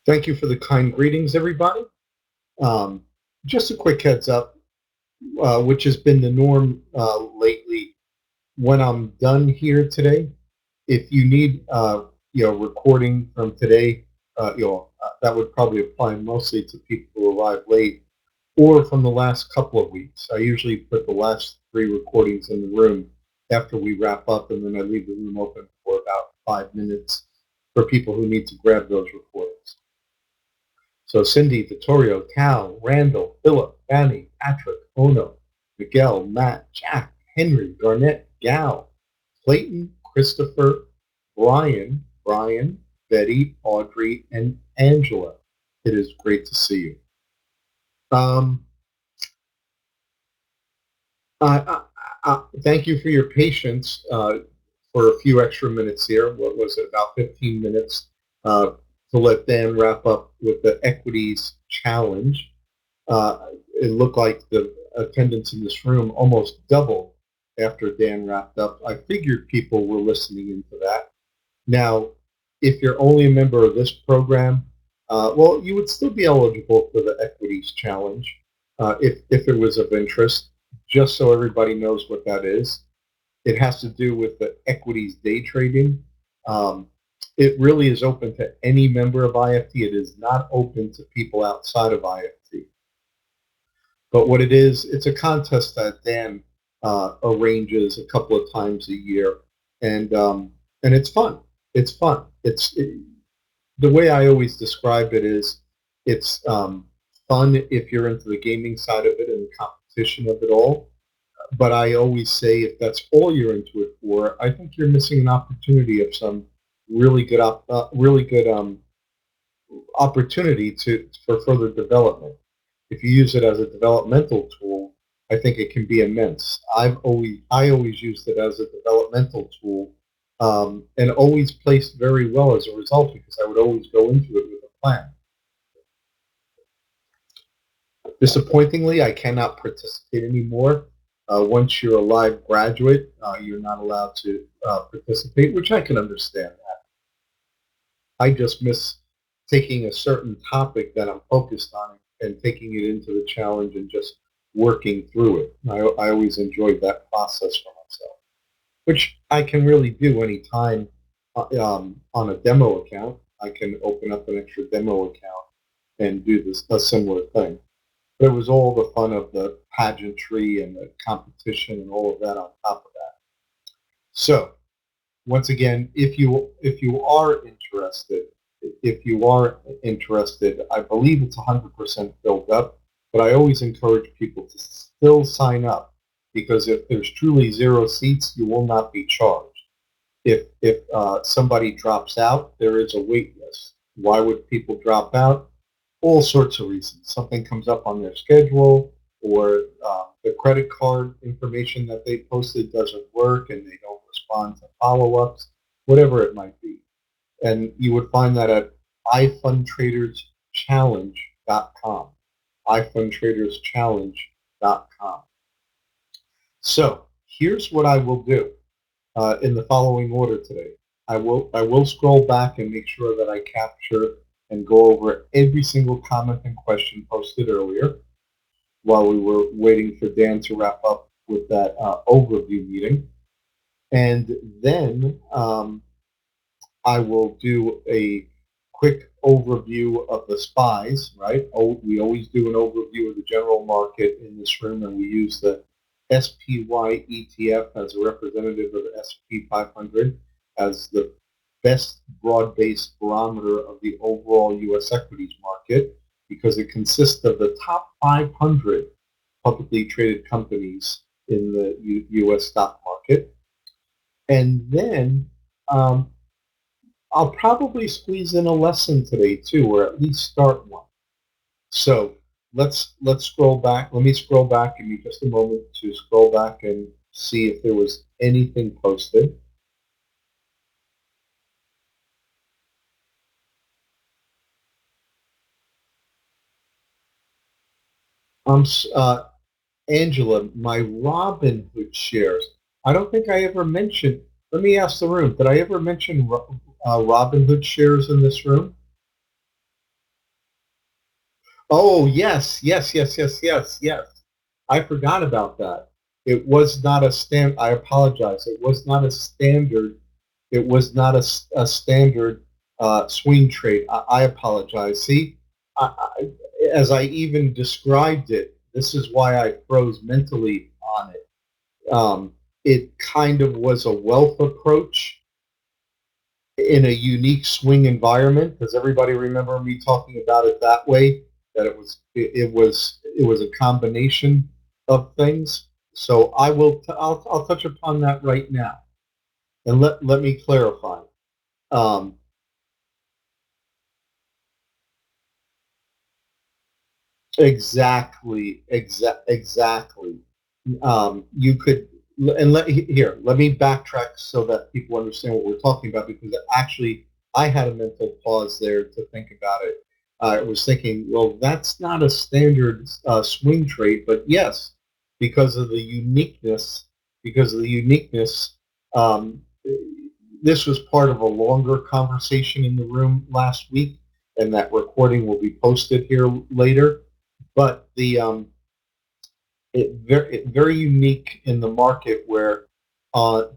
Thank you for the kind greetings, everybody. Um, just a quick heads up, which has been the norm lately. When I'm done here today, if you need, recording from today, that would probably apply mostly to people who arrive late or from the last couple of weeks. I usually put the last three recordings in the room after we wrap up, and then I leave the room open for about 5 minutes for people who need to grab those recordings. So Cindy, Vittorio, Cal, Randall, Philip, Fanny, Patrick, Ono, Miguel, Matt, Jack, Henry, Garnett, Gal, Clayton, Christopher, Brian, Betty, Audrey, and Angela. It is great to see you. Um, Thank you for your patience for a few extra minutes here. What was it, about 15 minutes uh, to let Dan wrap up with the equities challenge. It looked like the attendance in this room almost doubled after Dan wrapped up. I figured people were listening into that. Now, if you're only a member of this program, well, you would still be eligible for the equities challenge if it was of interest. Just so everybody knows what that is, it has to do with the equities day trading. Um, it really is open to any member of IFT. It is not open to people outside of IFT. But what it is, it's a contest that Dan arranges a couple of times a year, and it's fun. It's fun. The way I always describe it is, it's fun if you're into the gaming side of it and the competition of it all. But I always say, if that's all you're into it for, I think you're missing an opportunity of some really good opportunity for further development. If you use it as a developmental tool, I think it can be immense. I always used it as a developmental tool, and always placed very well as a result because I would always go into it with a plan. Disappointingly, I cannot participate anymore. Once you're a live graduate, you're not allowed to participate, which I can understand that. I just miss taking a certain topic that I'm focused on and taking it into the challenge and just working through it. I always enjoyed that process for myself, which I can really do anytime on a demo account. I can open up an extra demo account and do a similar thing. But it was all the fun of the pageantry and the competition and all of that on top of that. So once again, if you are interested, I believe it's 100% filled up, but I always encourage people to still sign up, because if there's truly zero seats, you will not be charged. If somebody drops out, there is a wait list. Why would people drop out? All sorts of reasons. Something comes up on their schedule, or the credit card information that they posted doesn't work and they don't respond to follow-ups, whatever it might be. And you would find that at ifundtraderschallenge.com. ifundtraderschallenge.com. So here's what I will do in the following order today. I will scroll back and make sure that I capture and go over every single comment and question posted earlier while we were waiting for Dan to wrap up with that overview meeting. And then I will do a quick overview of the SPYs, right? We always do an overview of the general market in this room, and we use the SPY ETF as a representative of the S&P 500 as the best broad-based barometer of the overall U.S. equities market, because it consists of the top 500 publicly traded companies in the U.S. stock market. And then I'll probably squeeze in a lesson today too, or at least start one. So let's scroll back. Let me scroll back. Give me just a moment to scroll back and see if there was anything posted. Angela, my Robinhood shares. I don't think I ever mentioned. Let me ask the room. Did I ever mention Robinhood shares in this room? Oh, yes, yes, yes, yes, yes, yes. I forgot about that. It was not a I apologize. It was not a standard. It was not a standard swing trade. I apologize. See, as I even described it, this is why I froze mentally on it. It kind of was a wealth approach in a unique swing environment. Does everybody remember me talking about it that way? That it was a combination of things. So I'll touch upon that right now, and let me clarify. Um, exactly. You could, and here, let me backtrack so that people understand what we're talking about, because actually I had a mental pause there to think about it. I was thinking, well, that's not a standard swing trade, but yes, because of the uniqueness, because of the uniqueness, um, this was part of a longer conversation in the room last week, and that recording will be posted here later. But very unique in the market where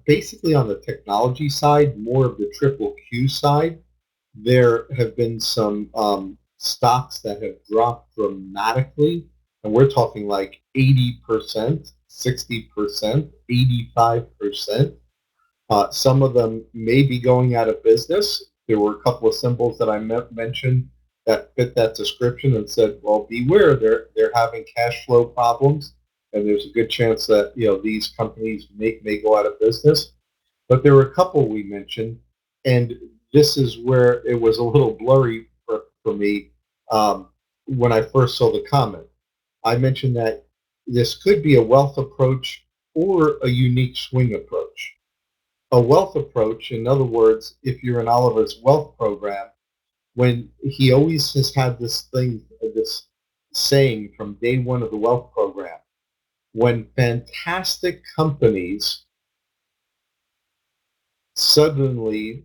basically on the technology side, more of the triple Q side, there have been some stocks that have dropped dramatically, and we're talking like 80%, 60%, 85%. Some of them may be going out of business. There were a couple of symbols that I mentioned that fit that description and said, "Well, beware, they're having cash flow problems, and there's a good chance that these companies may go out of business." But there were a couple we mentioned, and this is where it was a little blurry for me when I first saw the comment. I mentioned that this could be a wealth approach or a unique swing approach. A wealth approach, in other words, if you're in Oliver's wealth program, when he always has had this saying from day one of the wealth program, when fantastic companies suddenly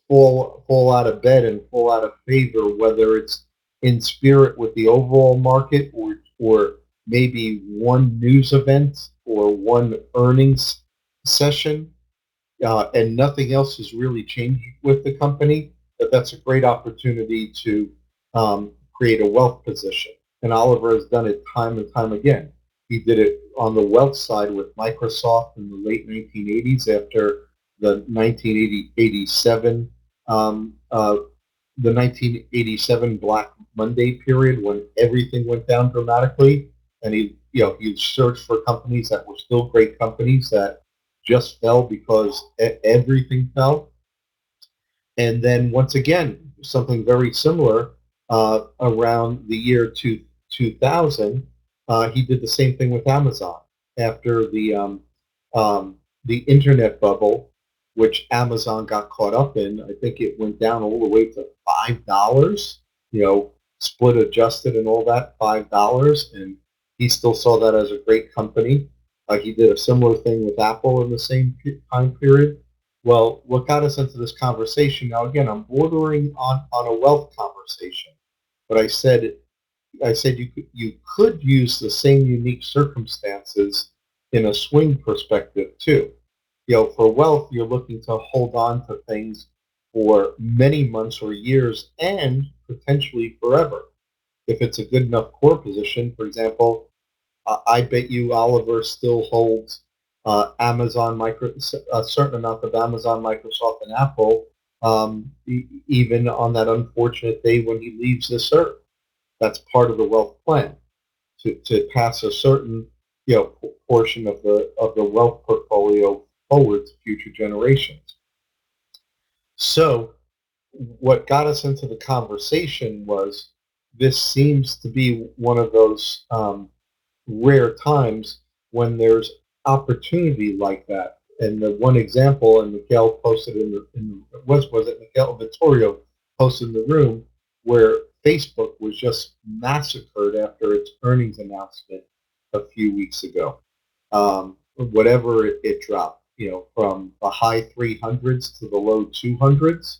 fall out of bed and fall out of favor, whether it's in spirit with the overall market or maybe one news event or one earnings session, and nothing else has really changed with the company, that's a great opportunity to create a wealth position. And Oliver has done it time and time again. He did it on the wealth side with Microsoft in the late 1980s after the 1987 um, uh, the 1987 Black Monday period when everything went down dramatically, and he searched for companies that were still great companies that just fell because everything fell. And then once again, something very similar around the year 2000, he did the same thing with Amazon after the internet bubble, which Amazon got caught up in. I think it went down all the way to $5. You know, split adjusted and all that, $5, and he still saw that as a great company. He did a similar thing with Apple in the same time period. Well, what got us into this conversation now? Again, I'm bordering on a wealth conversation, but I said you could use the same unique circumstances in a swing perspective too. For wealth, you're looking to hold on to things for many months or years and potentially forever. If it's a good enough core position, for example, I bet you Oliver still holds a certain amount of Amazon, Microsoft, and Apple, even on that unfortunate day when he leaves this earth. That's part of the wealth plan to pass a certain portion of the wealth portfolio forward to future generations. So what got us into the conversation was this seems to be one of those rare times when there's opportunity like that. And the one example, and Miguel posted was it Miguel Vittorio posted in the room where Facebook was just massacred after its earnings announcement a few weeks ago. Whatever it dropped, from the high 300s to the low 200s.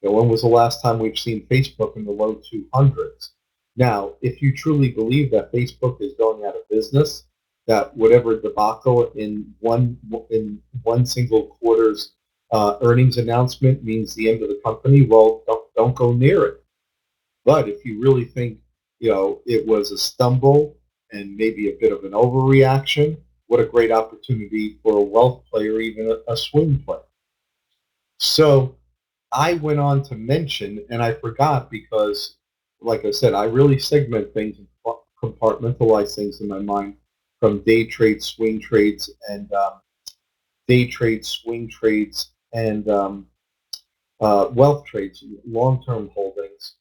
When was the last time we've seen Facebook in the low 200s? Now, if you truly believe that Facebook is going out of business, that whatever debacle in one single quarter's earnings announcement means the end of the company, well, don't go near it. But if you really think, it was a stumble and maybe a bit of an overreaction, what a great opportunity for a wealth player, even a swing player. So I went on to mention, and I forgot because, like I said, I really segment things and compartmentalize things in my mind from day trade, swing trades, and wealth trades, long-term holdings.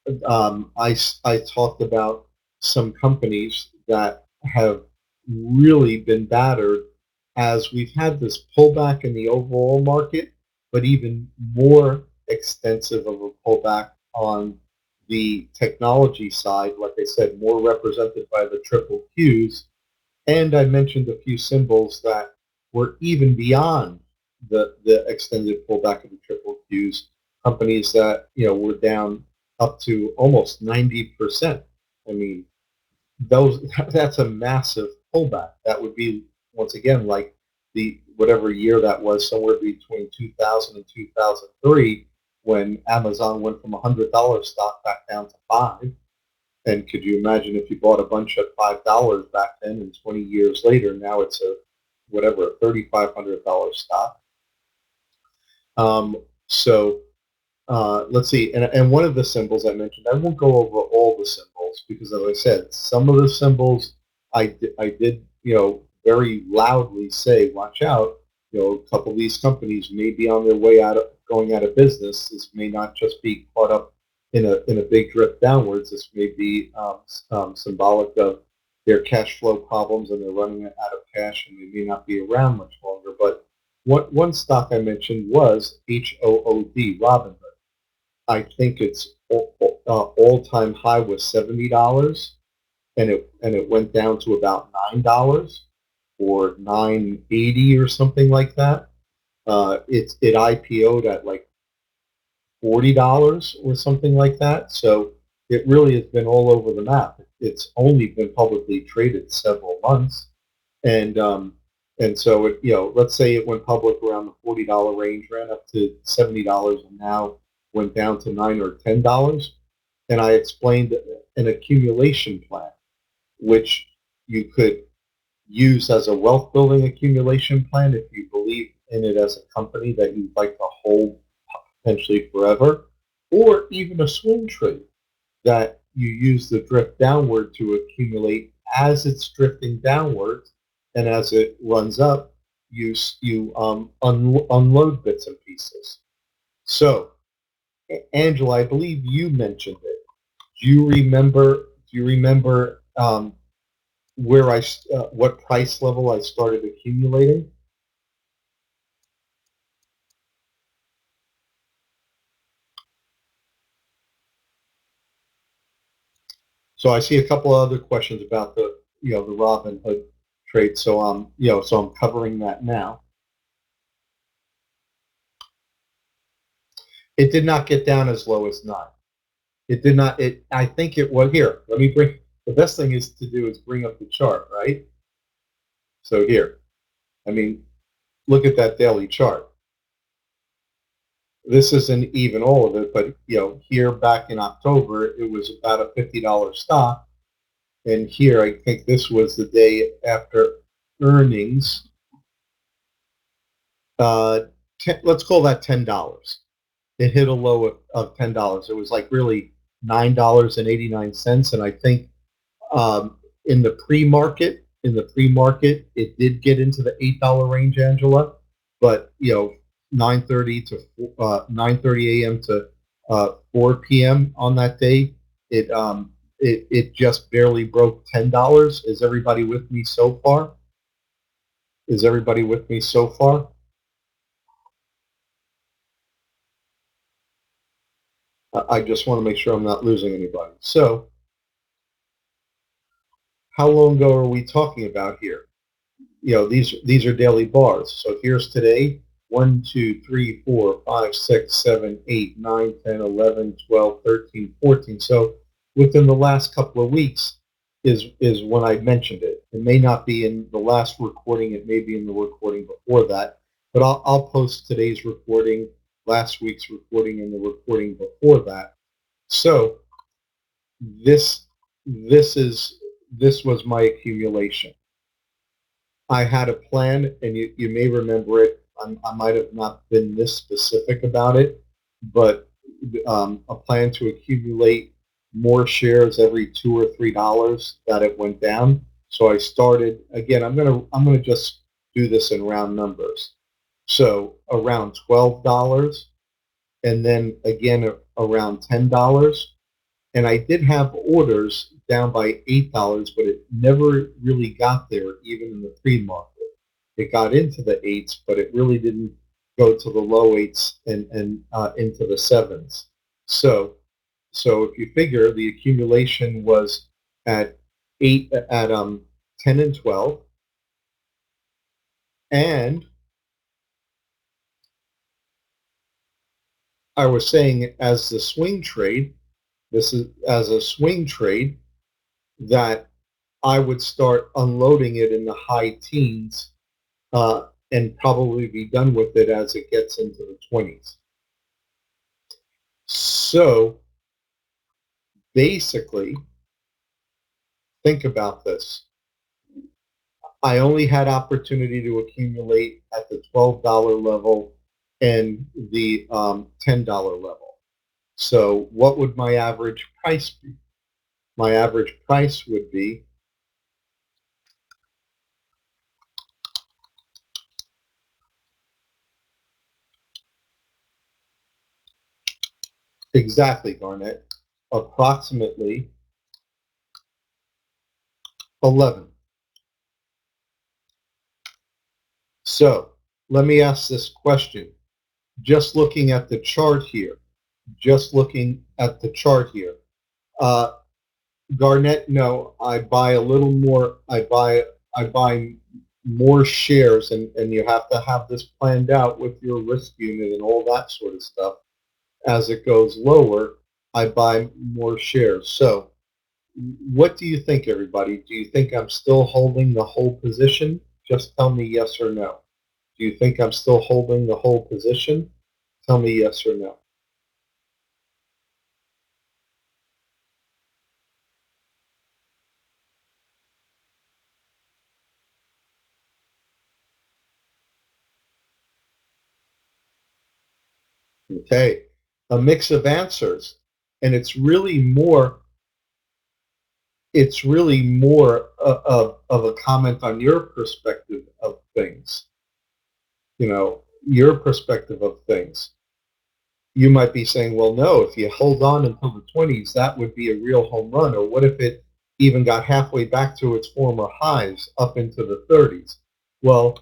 I talked about some companies that have really been battered as we've had this pullback in the overall market, but even more extensive of a pullback on the technology side. Like I said, more represented by the triple Qs. And I mentioned a few symbols that were even beyond the extended pullback of the triple Qs, companies that were down up to almost 90%. I mean, those that's a massive pullback. That would be, once again, like the whatever year that was, somewhere between 2000 and 2003, when Amazon went from $100 stock back down to five. And could you imagine if you bought a bunch at $5 back then, and 20 years later, now it's a whatever, a $3,500 stock. So let's see, and one of the symbols I mentioned, I won't go over all the symbols because, as I said, some of the symbols I did, very loudly say, watch out. A couple of these companies may be on their way going out of business. This may not just be caught up in a big drift downwards. This may be symbolic of their cash flow problems, and they're running out of cash, and they may not be around much longer. But one stock I mentioned was HOOD, Robinhood. I think its all-time high was $70, and it went down to about $9 or $9.80 or something like that. It IPO'd at like $40 or something like that. So it really has been all over the map. It's only been publicly traded several months, and so let's say it went public around the $40 range, ran up to $70, and now went down to $9 or $10. And I explained an accumulation plan, which you could use as a wealth building accumulation plan if you believe in it as a company that you'd like to hold potentially forever, or even a swing trade that you use the drift downward to accumulate as it's drifting downward, and as it runs up, unload bits and pieces. So, Angela, I believe you mentioned it. Do you remember? What price level I started accumulating? So I see a couple of other questions about the Robinhood trade. So I'm covering that now. It did not get down as low as 9. It did not. I think it was here. Let me bring. The best thing is to do is bring up the chart, right? So here, I mean, look at that daily chart. This isn't even all of it, but here back in October, it was about a $50 stock, and here I think this was the day after earnings. Let's call that $10. It hit a low of $10. It was like really $9.89, and I think in the pre-market, it did get into the $8 range, Angela. But 9:30 a.m. to 4 p.m. on that day, it just barely broke $10. Is everybody with me so far? Is everybody with me so far? I just want to make sure I'm not losing anybody. So, how long ago are we talking about here? These are daily bars. So here's today: 1, 2, 3, 4, 5, 6, 7, 8, 9, 10, 11, 12, 13, 14. So within the last couple of weeks is when I mentioned it. It may not be in the last recording. It may be in the recording before that. But I'll post today's recording, last week's recording, and the recording before that. So this this was my accumulation. I had a plan, and you may remember it. I might have not been this specific about it, but a plan to accumulate more shares every $2 or $3 that it went down. So I started again. I'm gonna just do this in round numbers. So around $12, and then again around $10. And I did have orders down by $8, but it never really got there, even in the pre-market. It got into the eights, but it really didn't go to the low eights and into the sevens. So if you figure the accumulation was at 10 and 12, and I was saying as the swing trade, this is as a swing trade, that I would start unloading it in the high teens and probably be done with it as it gets into the 20s. So basically, think about this. I only had opportunity to accumulate at the $12 level and the $10 level. So what would my average price be? My average price would be exactly, Garnett, approximately 11. So let me ask this question. Just looking at the chart here, uh, Garnett, no, I buy a little more. I buy more shares, and you have to have this planned out with your risk unit and all that sort of stuff. As it goes lower, I buy more shares. So what do you think, everybody? Do you think I'm still holding the whole position? Just tell me yes or no. Do you think I'm still holding the whole position? Tell me yes or no. Okay, a mix of answers, and it's really more of a comment on your perspective of things. Your perspective of things. You might be saying, well, no, if you hold on until the 20s, that would be a real home run. Or what if it even got halfway back to its former highs up into the 30s? Well,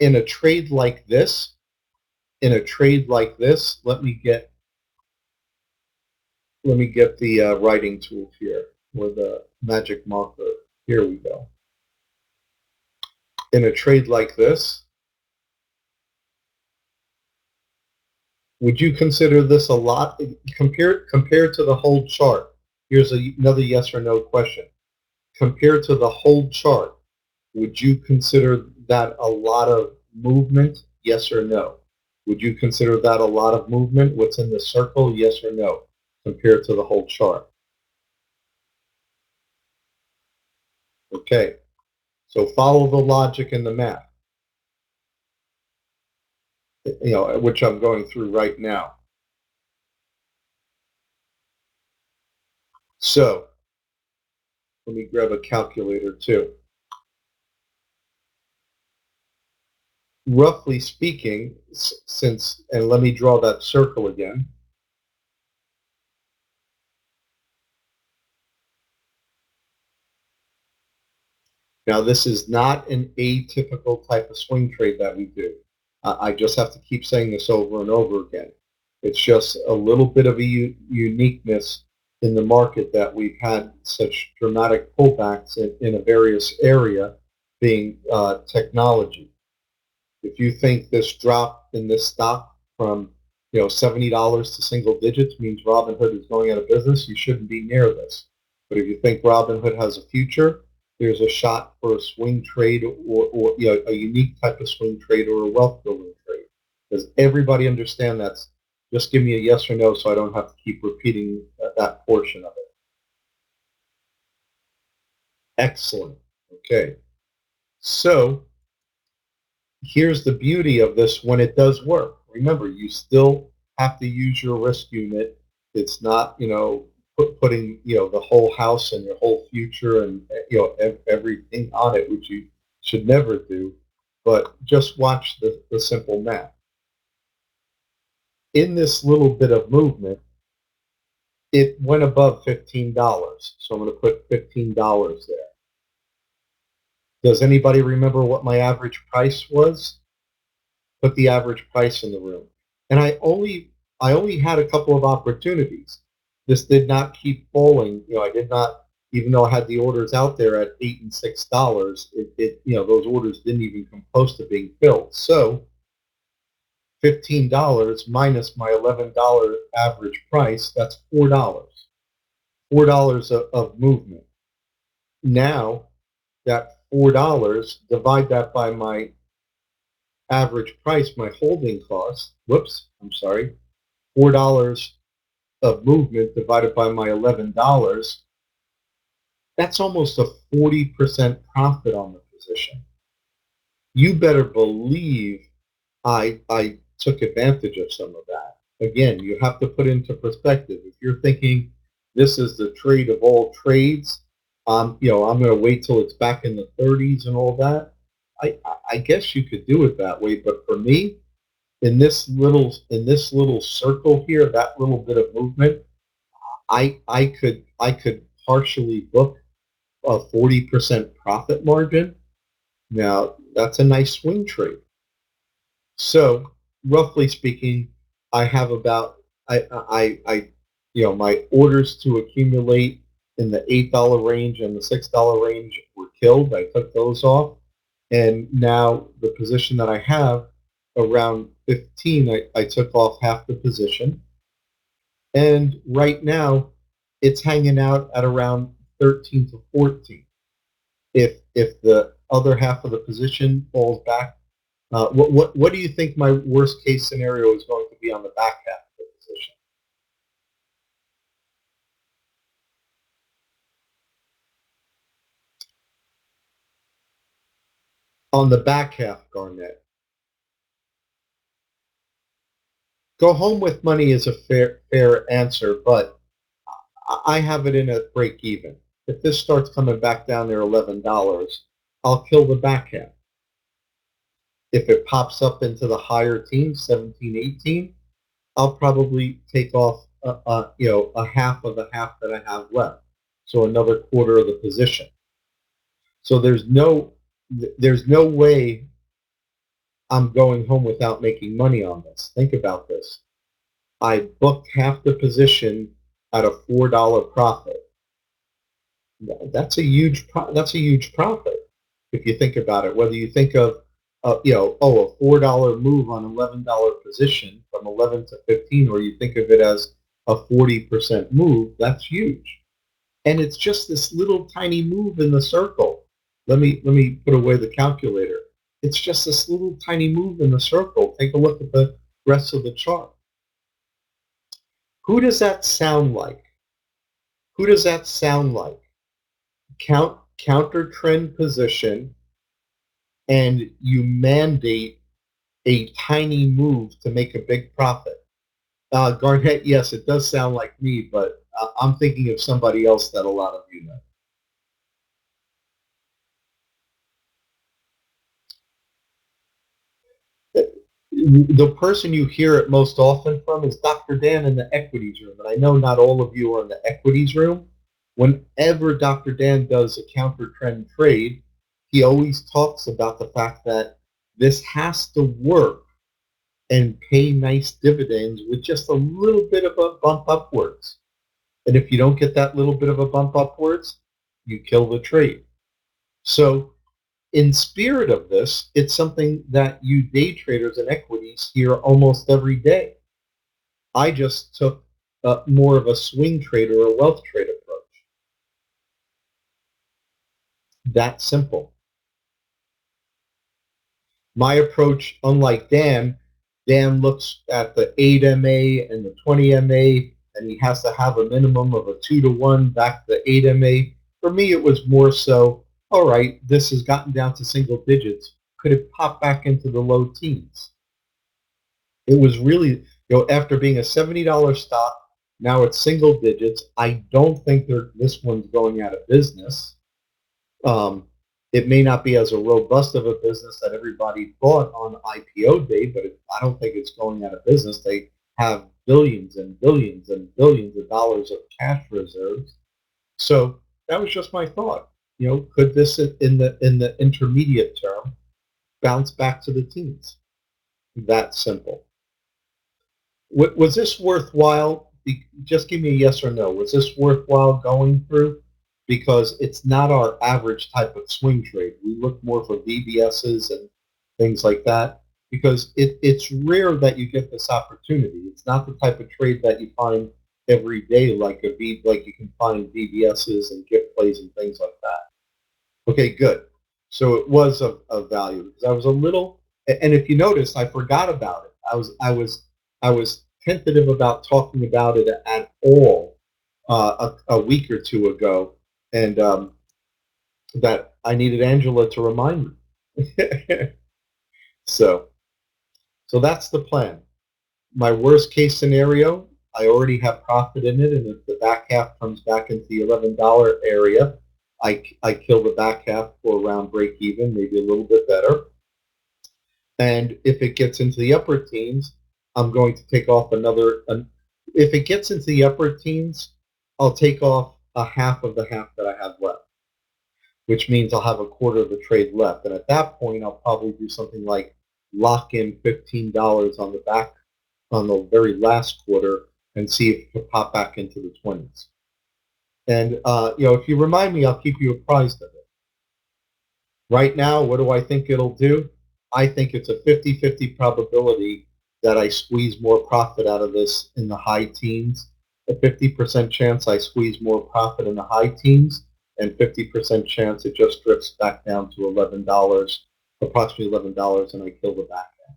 in a trade like this, let me get the writing tool here with a magic marker. Here we go. In a trade like this, would you consider this a lot compared to the whole chart? Here's another yes or no question. Compared to the whole chart, would you consider that a lot of movement? Yes or no? Would you consider that a lot of movement? What's in the circle? Yes or no? Compared to the whole chart. Okay. So follow the logic and the math, which I'm going through right now. So let me grab a calculator too. Roughly speaking, and let me draw that circle again. Now, this is not an atypical type of swing trade that we do. I just have to keep saying this over and over again. It's just a little bit of a uniqueness in the market that we've had such dramatic pullbacks in a various area, being technology. If you think this drop in this stock from $70 to single digits means Robinhood is going out of business. You shouldn't be near this. But if you think Robinhood has a future, there's a shot for a swing trade or a unique type of swing trade or a wealth building trade. Does everybody understand that? Just give me a yes or no so I don't have to keep repeating that portion of it. Excellent. Okay. So here's the beauty of this when it does work. Remember, you still have to use your risk unit. It's not, putting, the whole house and your whole future and, everything on it, which you should never do. But just watch the simple math. In this little bit of movement, it went above $15. So I'm going to put $15 there. Does anybody remember what my average price was? Put the average price in the room. And I only had a couple of opportunities. This did not keep falling. I did not, even though I had the orders out there at $8 and $6, those orders didn't even come close to being filled. So $15 minus my $11 average price, that's $4. $4 of movement. Now that $4, divide that by my average price, my holding cost, $4 of movement divided by my $11, that's almost a 40% profit on the position. You better believe I took advantage of some of that. Again, you have to put into perspective. If you're thinking this is the trade of all trades, I'm going to wait till it's back in the 30s and all that. I guess you could do it that way, but for me, in this little circle here, that little bit of movement, I could partially book a 40% profit margin. Now that's a nice swing trade. So roughly speaking, I have about my orders to accumulate in the $8 range and the $6 range were killed. I took those off. And now the position that I have around 15, I took off half the position. And right now it's hanging out at around 13 to 14. If the other half of the position falls back, what do you think my worst case scenario is going to be on the back half of the position? On the back half, Garnett. Go home with money is a fair answer, but I have it in at break even. If this starts coming back down there $11, I'll kill the back half. If it pops up into the higher teams, 17, 18, I'll probably take off a half of the half that I have left. So another quarter of the position. So there's no way I'm going home without making money on this. Think about this. I booked half the position at a $4 profit. That's a huge profit if you think about it. Whether you think of a $4 move on $11 position from 11 to 15, or you think of it as a 40% move, that's huge. And it's just this little tiny move in the circle. Let me put away the calculator. It's just this little tiny move in the circle. Take a look at the rest of the chart. Who does that sound like? Who does that sound like? Counter trend position, and you mandate a tiny move to make a big profit. Garnett, yes, it does sound like me, but I'm thinking of somebody else that a lot of you know. The person you hear it most often from is Dr. Dan in the equities room. And I know not all of you are in the equities room. Whenever Dr. Dan does a counter trend trade, he always talks about the fact that this has to work and pay nice dividends with just a little bit of a bump upwards. And if you don't get that little bit of a bump upwards, you kill the trade. So in spirit of this, it's something that you day traders and equities hear almost every day. I just took more of a swing trade or a wealth trade approach. That simple. My approach, unlike Dan looks at the 8 MA and the 20 MA, and he has to have a minimum of a 2-to-1 back to the 8 MA. For me, it was more so, all right, this has gotten down to single digits. Could it pop back into the low teens? It was really, after being a $70 stock, now it's single digits. I don't think this one's going out of business. Um, it may not be as a robust of a business that everybody thought on IPO day, but I don't think it's going out of business. They have billions and billions and billions of dollars of cash reserves. So that was just my thought. Could this in the intermediate term bounce back to the teens? That simple. Was this worthwhile? Just give me a yes or no. Was this worthwhile going through? Because it's not our average type of swing trade. We look more for VBSs and things like that because it's rare that you get this opportunity. It's not the type of trade that you find every day like you can find VBSs and gift plays and things like that. Okay, good. So it was of value because I was a little, and if you notice, I forgot about it. I was tentative about talking about it at all a week or two ago, and that I needed Angela to remind me. so, so that's the plan. My worst case scenario, I already have profit in it, and if the back half comes back into the $11 area, I kill the back half for around break even, maybe a little bit better. And if it gets into the upper teens, I'm going to take off if it gets into the upper teens, I'll take off a half of the half that I have left, which means I'll have a quarter of the trade left. And at that point, I'll probably do something like lock in $15 on the very last quarter and see if it can pop back into the 20s. And if you remind me, I'll keep you apprised of it. Right now, what do I think it'll do? I think it's a 50-50 probability that I squeeze more profit out of this in the high teens, a 50% chance I squeeze more profit in the high teens, and 50% chance it just drifts back down to $11, approximately $11, and I kill the back end.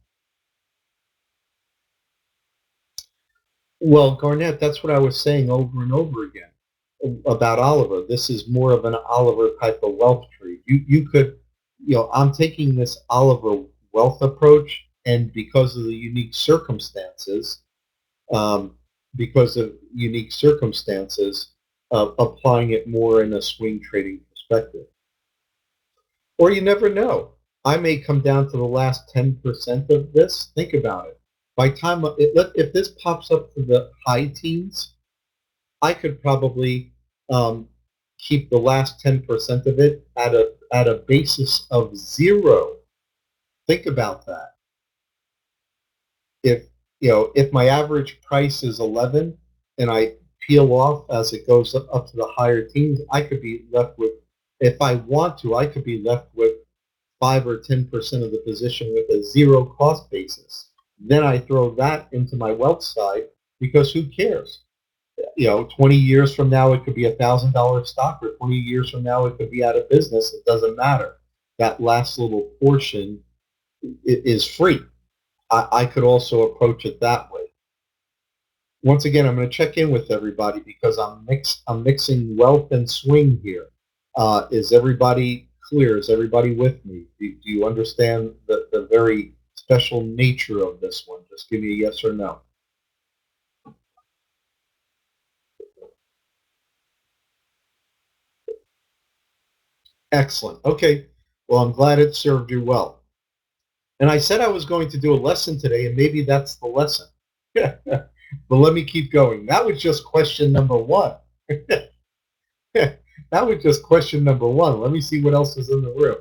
Well, Garnett, that's what I was saying over and over again about Oliver. This is more of an Oliver type of wealth trade. You could, I'm taking this Oliver wealth approach, and because of the unique circumstances, applying it more in a swing trading perspective. Or you never know. I may come down to the last 10% of this. Think about it. By time if this pops up to the high teens, I could probably keep the last 10% of it at a basis of 0. Think about that. If my average price is 11 and I peel off as it goes up to the higher teens, I could be left with, if I want to, I could be left with 5 or 10% of the position with a 0 cost basis. Then I throw that into my wealth side because who cares? 20 years from now, it could be $1,000 stock, or 20 years from now, it could be out of business. It doesn't matter. That last little portion is free. I could also approach it that way. Once again, I'm going to check in with everybody because I'm mixing wealth and swing here. Is everybody clear? Is everybody with me? Do you understand the very special nature of this one? Just give me a yes or no. Excellent. Okay. Well, I'm glad it served you well. And I said I was going to do a lesson today, and maybe that's the lesson. But let me keep going. That was just question number 1. That was just question number 1. Let me see what else is in the room.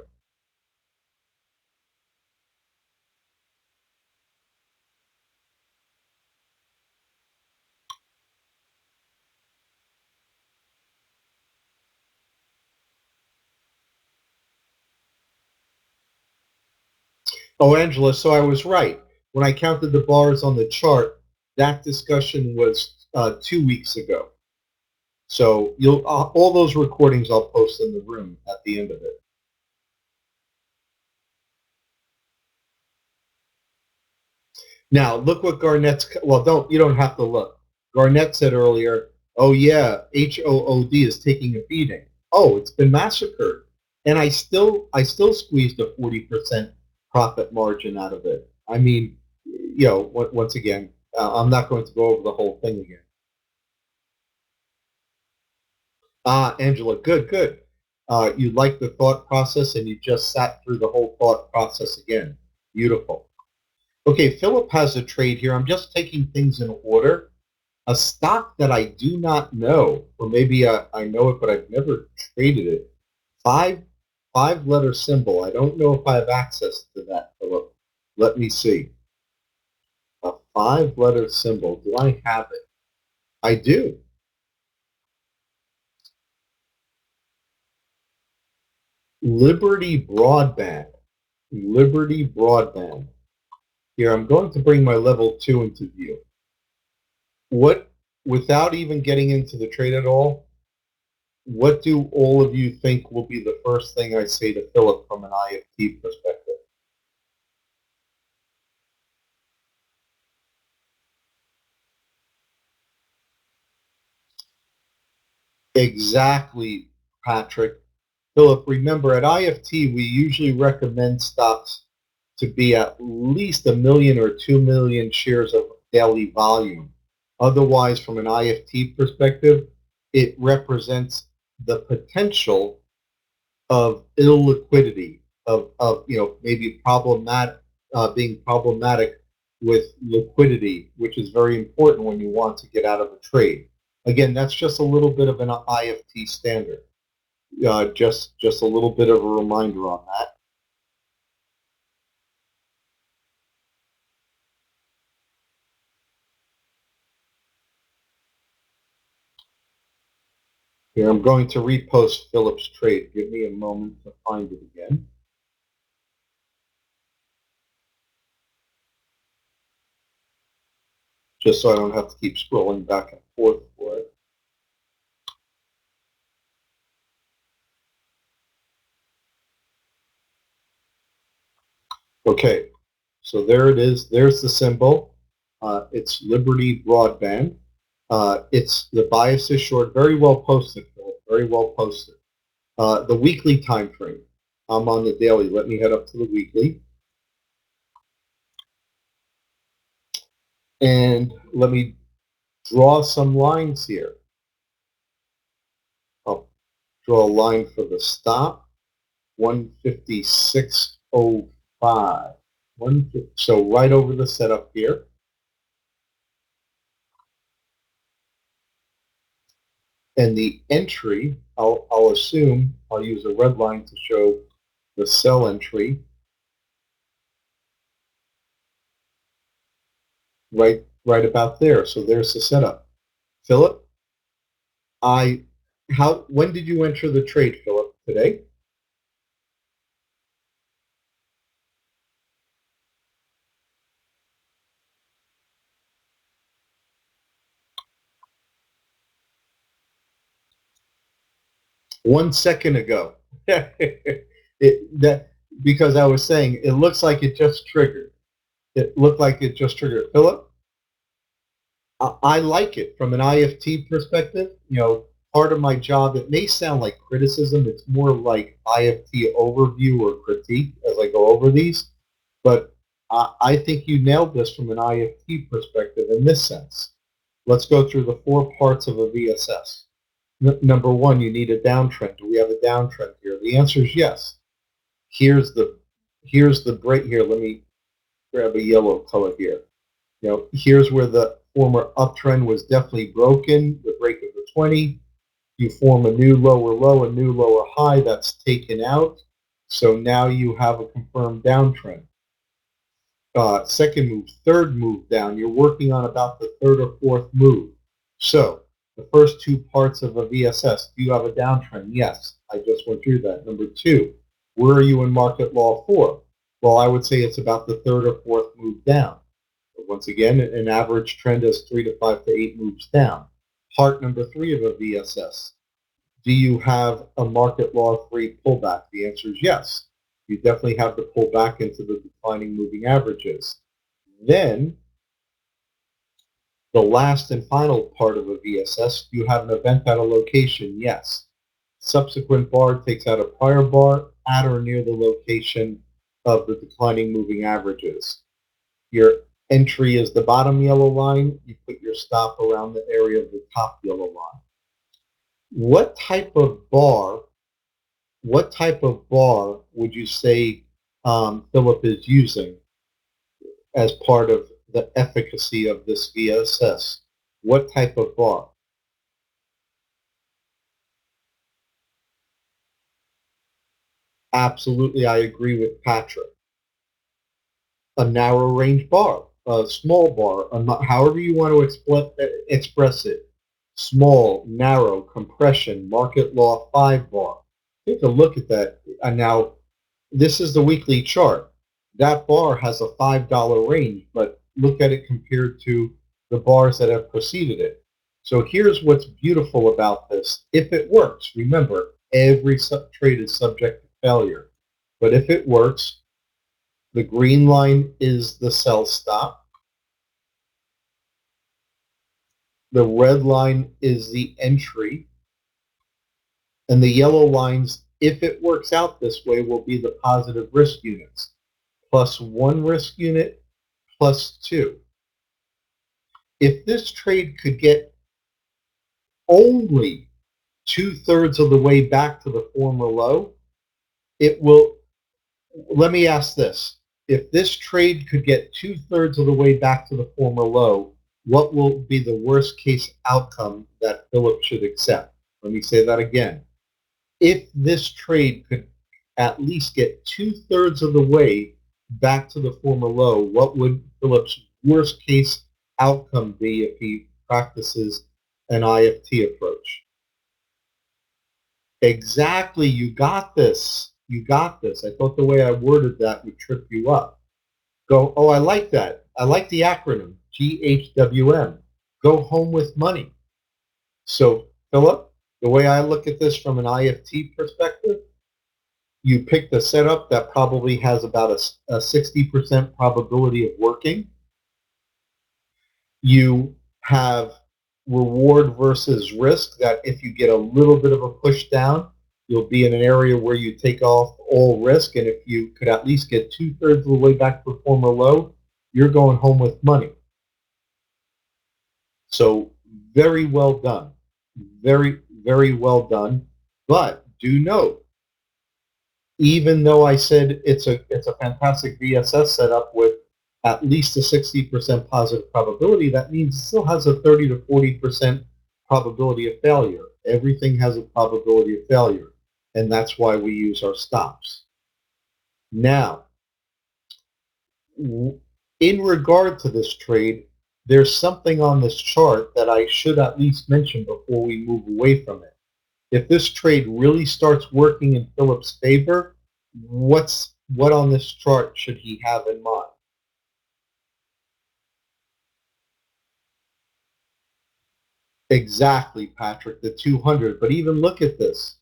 Oh, Angela, so I was right. When I counted the bars on the chart, That discussion was 2 weeks ago. So you'll all those recordings I'll post in the room at the end of it. Now look what Garnett's. Well, you don't have to look. Garnett said earlier, "Oh yeah, HOOD is taking a beating. Oh, it's been massacred, and I still squeezed a 40% profit margin out of it. I mean, once again, I'm not going to go over the whole thing again. Ah, Angela, good, good. You like the thought process, and you just sat through the whole thought process again. Beautiful. Okay, Philip has a trade here. I'm just taking things in order. A stock that I do not know, or maybe I know it, but I've never traded it. Five five letter symbol. I don't know if I have access to that, Philip. Let me see. A 5 letter symbol. Do I have it? I do. Liberty Broadband. Liberty Broadband. Here, I'm going to bring my level 2 into view. What, without even getting into the trade at all, what do all of you think will be the first thing I say to Philip from an IFT perspective? Exactly, Patrick. Philip, remember at IFT, we usually recommend stocks to be at least a million or 2 million shares of daily volume. Otherwise, from an IFT perspective, it represents the potential of illiquidity, of maybe problematic, being problematic with liquidity, which is very important when you want to get out of a trade. Again, that's just a little bit of an IFT standard. Just a little bit of a reminder on that. Here, I'm going to repost Philip's trade. Give me a moment to find it again. Just so I don't have to keep scrolling back and forth for it. Okay, so there it is. There's the symbol. It's Liberty Broadband. It's the bias is short. Very well posted, Philip. Very well posted. The weekly time frame. I'm on the daily. Let me head up to the weekly. And let me draw some lines here. I'll draw a line for the stop, 156.05. So right over the setup here. And the entry, I'll assume, I'll use a red line to show the sell entry right about there. So there's the setup. Philip, when did you enter the trade, Philip? Today? One second ago. Because I was saying it looks like it just triggered. It looked like it just triggered. Philip, I like it from an IFT perspective. Part of my job, it may sound like criticism. It's more like IFT overview or critique as I go over these. But I think you nailed this from an IFT perspective in this sense. Let's go through the 4 parts of a VSS. Number one, you need a downtrend. Do we have a downtrend here? The answer is yes. Here's the break here. Let me grab a yellow color here. Here's where the former uptrend was definitely broken, the break of the 20. You form a new lower low, a new lower high that's taken out. So now you have a confirmed downtrend. Second move, third move down. You're working on about the third or fourth move. So the first 2 parts of a VSS, do you have a downtrend? Yes, I just went through that. Number 2, where are you in market law 4? Well, I would say it's about the third or fourth move down. Once again, an average trend has 3 to 5 to 8 moves down. Part number 3 of a VSS. Do you have a market law free pullback? The answer is yes. You definitely have to pull back into the declining moving averages. Then, the last and final part of a VSS, do you have an event at a location? Yes. Subsequent bar takes out a prior bar at or near the location of the declining moving averages. Your entry is the bottom yellow line. You put your stop around the area of the top yellow line. What type of bar would you say Philip is using as part of the efficacy of this VSS? What type of bar? Absolutely, I agree with Patrick. A narrow range bar, a small bar, however you want to express it. Small, narrow, compression, market law 5 bar. Take a look at that. Now, this is the weekly chart. That bar has a $5 range, but look at it compared to the bars that have preceded it. So here's what's beautiful about this. If it works, remember, every trade is subject to failure. But if it works, the green line is the sell stop. The red line is the entry. And the yellow lines, if it works out this way, will be the positive risk units. +1 risk unit, +2. If this trade could get only 2/3 of the way back to the former low, it will, let me ask this. If this trade could get 2/3 of the way back to the former low, what will be the worst case outcome that Philip should accept? Let me say that again. If this trade could at least get 2/3 of the way back to the former low, what would Philip's worst case outcome be if he practices an IFT approach? Exactly, you got this. You got this. I thought the way I worded that would trip you up. Go, oh, I like that. I like the acronym, GHWM. Go home with money. So, Philip, the way I look at this from an IFT perspective, you pick the setup that probably has about a 60% probability of working. You have reward versus risk, that if you get a little bit of a push down, you'll be in an area where you take off all risk. And if you could at least get 2/3 of the way back to the former low, you're going home with money. So very well done. Very, very well done. But do note, even though I said it's a fantastic VSS setup with at least a 60% positive probability, that means it still has a 30 to 40% probability of failure. Everything has a probability of failure, and that's why we use our stops. Now, in regard to this trade, there's something on this chart that I should at least mention before we move away from it. If this trade really starts working in Philip's favor, what on this chart should he have in mind? Exactly, Patrick, the 200. But even look at this.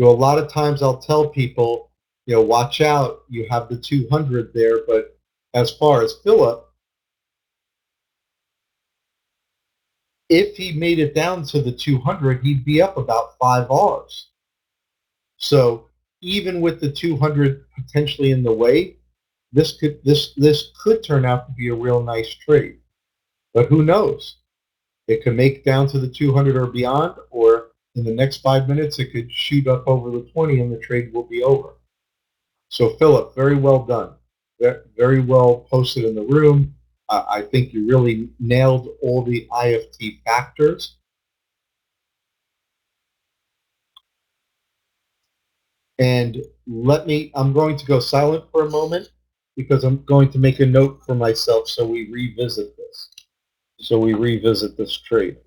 A lot of times I'll tell people, watch out, you have the 200 there. But as far as Philip, if he made it down to the 200, he'd be up about 5 Rs. So even with the 200 potentially in the way, this could turn out to be a real nice trade. But who knows? It could make down to the 200 or beyond, or in the next 5 minutes, it could shoot up over the 20 and the trade will be over. So, Philip, very well done. Very well posted in the room. I think you really nailed all the IFT factors. And I'm going to go silent for a moment because I'm going to make a note for myself so we revisit this. So we revisit this trade.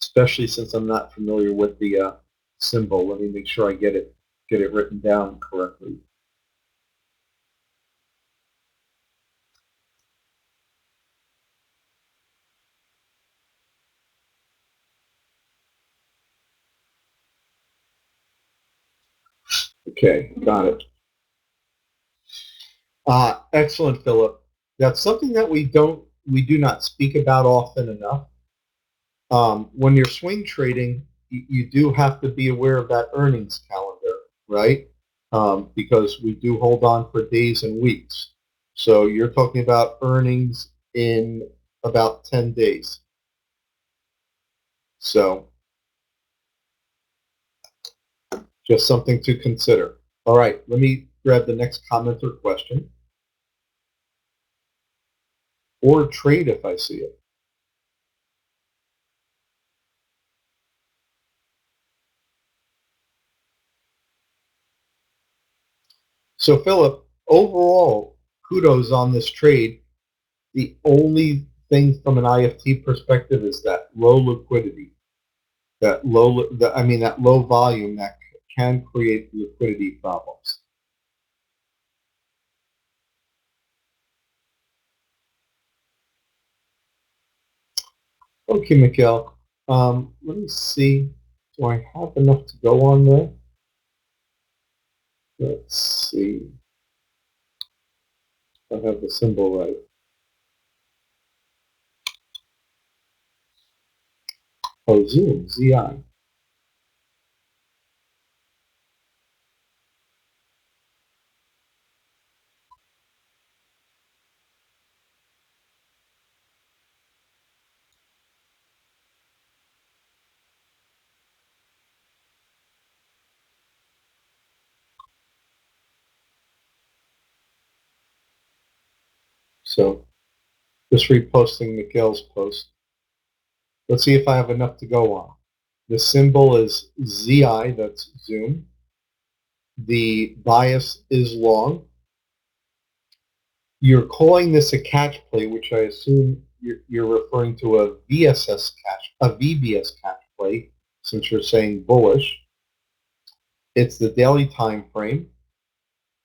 Especially since I'm not familiar with the symbol. Let me make sure I get it get it written down correctly. Okay, got it. Excellent, Philip. That's something that we do not speak about often enough. When you're swing trading, you do have to be aware of that earnings calendar, right? Because we do hold on for days and weeks. So you're talking about earnings in about 10 days. So just something to consider. All right, let me grab the next comment or question. Or trade if I see it. So Philip, overall, kudos on this trade. The only thing from an IFT perspective is that low liquidity, that low volume that can create liquidity problems. Okay, Miguel. Let me see. Do I have enough to go on there? Let's see. I have the symbol right. Oh, Zoom, ZI. So just reposting Miguel's post. Let's see if I have enough to go on. The symbol is ZI, that's Zoom. The bias is long. You're calling this a catch play, which I assume you're referring to a VBS catch play, since you're saying bullish. It's the daily time frame.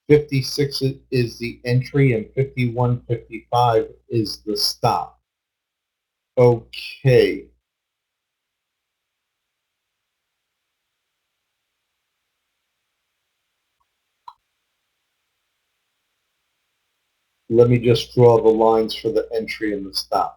56 is the entry and 51.55 is the stop. Okay. Let me just draw the lines for the entry and the stop.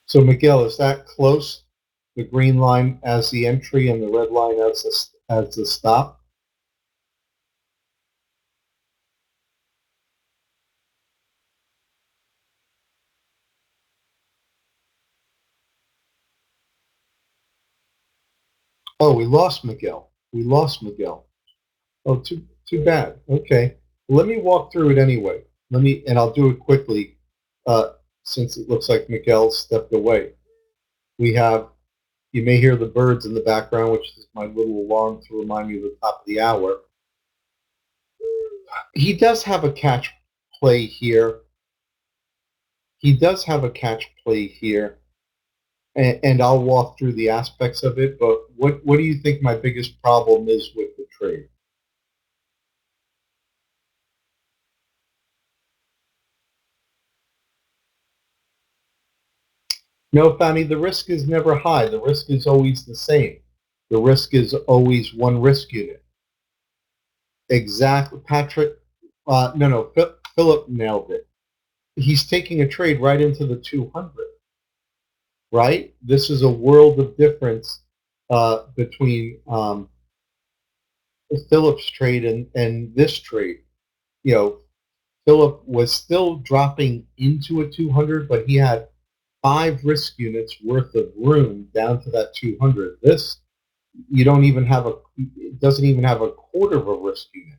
So Miguel, is that close? The green line as the entry and the red line as the stop? Oh, we lost Miguel. We lost Miguel. Oh, too bad. Okay. Let me walk through it anyway. And I'll do it quickly, uh, since it looks like Miguel stepped away. We have, you may hear the birds in the background, which is my little alarm to remind me of the top of the hour. He does have a catch play here. He does have a catch play here, and I'll walk through the aspects of it. But what do you think my biggest problem is with the trade? No, Fanny, the risk is never high. The risk is always the same. The risk is always one risk unit. Exactly. Patrick, no, Philip nailed it. He's taking a trade right into the 200, right? This is a world of difference between Philip's trade and this trade. You know, Philip was still dropping into a 200, but he had 5 risk units worth of room down to that 200. This, you don't even have it doesn't even have a quarter of a risk unit.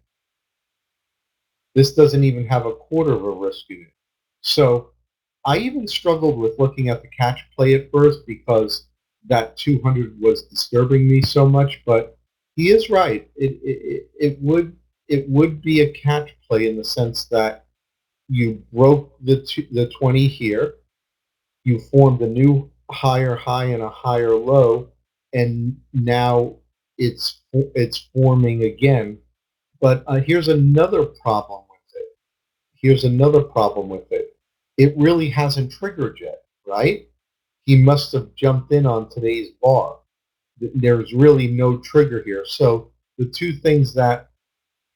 This doesn't even have a quarter of a risk in it. So I even struggled with looking at the catch play at first because that 200 was disturbing me so much. But he is right. It would be a catch play in the sense that you broke the 20 here, you formed a new higher high and a higher low, and now it's forming again. But here's another problem with it. Here's another problem with it. It really hasn't triggered yet, right? He must have jumped in on today's bar. There's really no trigger here. So the two things that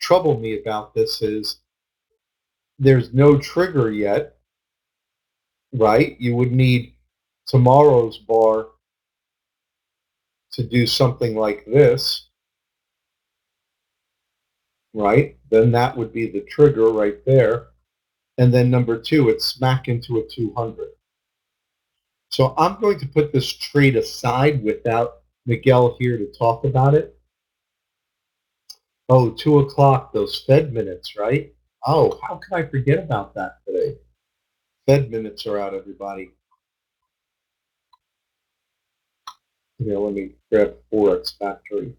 trouble me about this is there's no trigger yet, right? You would need tomorrow's bar to do something like this, right? Then that would be the trigger right there. And then number two, it's smack into a 200. So I'm going to put this trade aside without Miguel here to talk about it. Oh, 2 o'clock, those Fed minutes, right? Oh, how can I forget about that today? Fed minutes are out, everybody. Yeah, let me grab Forex Factory.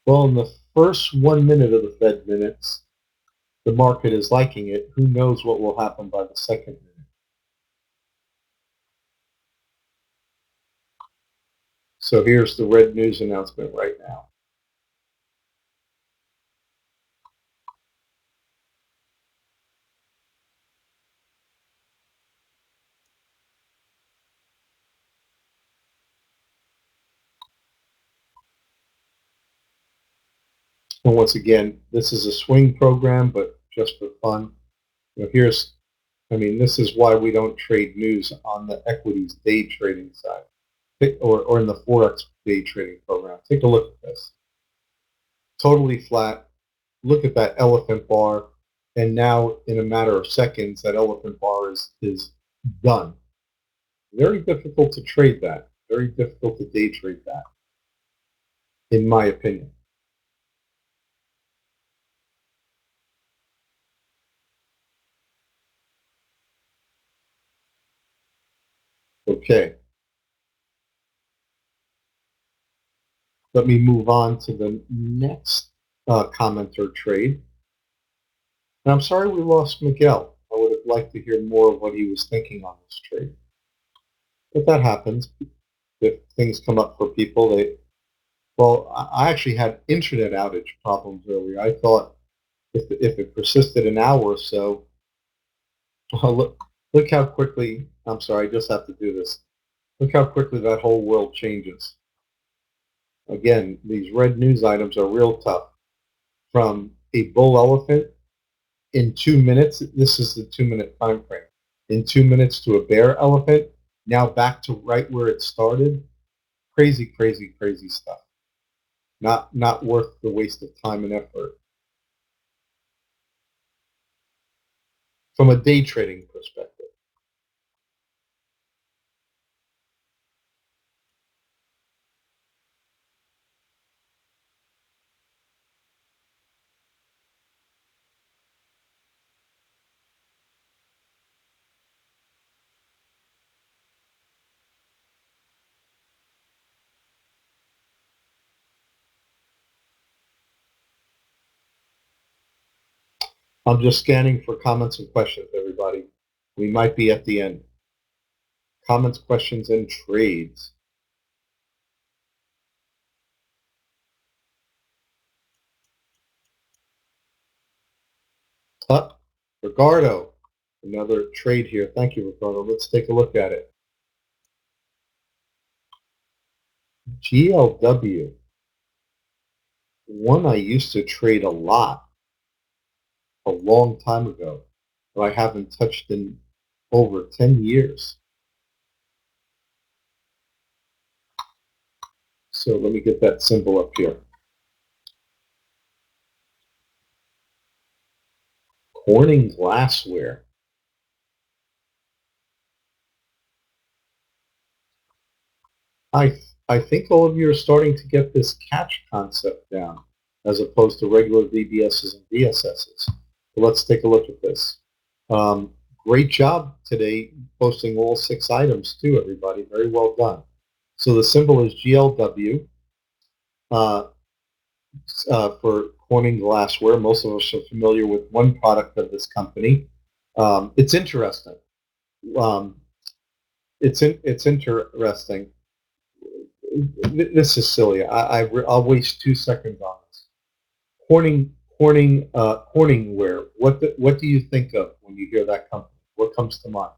Well, in the first 1 minute of the Fed minutes, the market is liking it. Who knows what will happen by the second minute? So here's the red news announcement right now. And once again, this is a swing program, but just for fun. This is why we don't trade news on the equities day trading side, or in the Forex day trading program. Take a look at this. Totally flat. Look at that elephant bar. And now, in a matter of seconds, that elephant bar is done. Very difficult to trade that. Very difficult to day trade that, in my opinion. Okay, let me move on to the next commenter trade. And I'm sorry we lost Miguel. I would have liked to hear more of what he was thinking on this trade. But that happens. If things come up for people, well, I actually had internet outage problems earlier. I thought if it persisted an hour or so, well, look how quickly, I'm sorry, I just have to do this. Look how quickly that whole world changes. Again, these red news items are real tough. From a bull elephant in 2 minutes, this is the 2 minute time frame. In 2 minutes to a bear elephant, now back to right where it started. Crazy, crazy, crazy stuff. Not worth the waste of time and effort. From a day trading perspective. I'm just scanning for comments and questions, everybody. We might be at the end. Comments, questions, and trades. Ricardo, another trade here. Thank you, Ricardo. Let's take a look at it. GLW, one I used to trade a lot a long time ago, but I haven't touched in over 10 years. So let me get that symbol up here. Corning Glassware. I think all of you are starting to get this catch concept down. as opposed to regular VBSs and VSSs. So let's take a look at this. Um, Great job today posting all 6 items too, everybody. Very well done. So the symbol is GLW uh, for Corning Glassware. Most of us are familiar with one product of this company. It's interesting. Um, it's interesting. This is silly. I'll waste 2 seconds on this. Corningware. What do you think of when you hear that company? What comes to mind?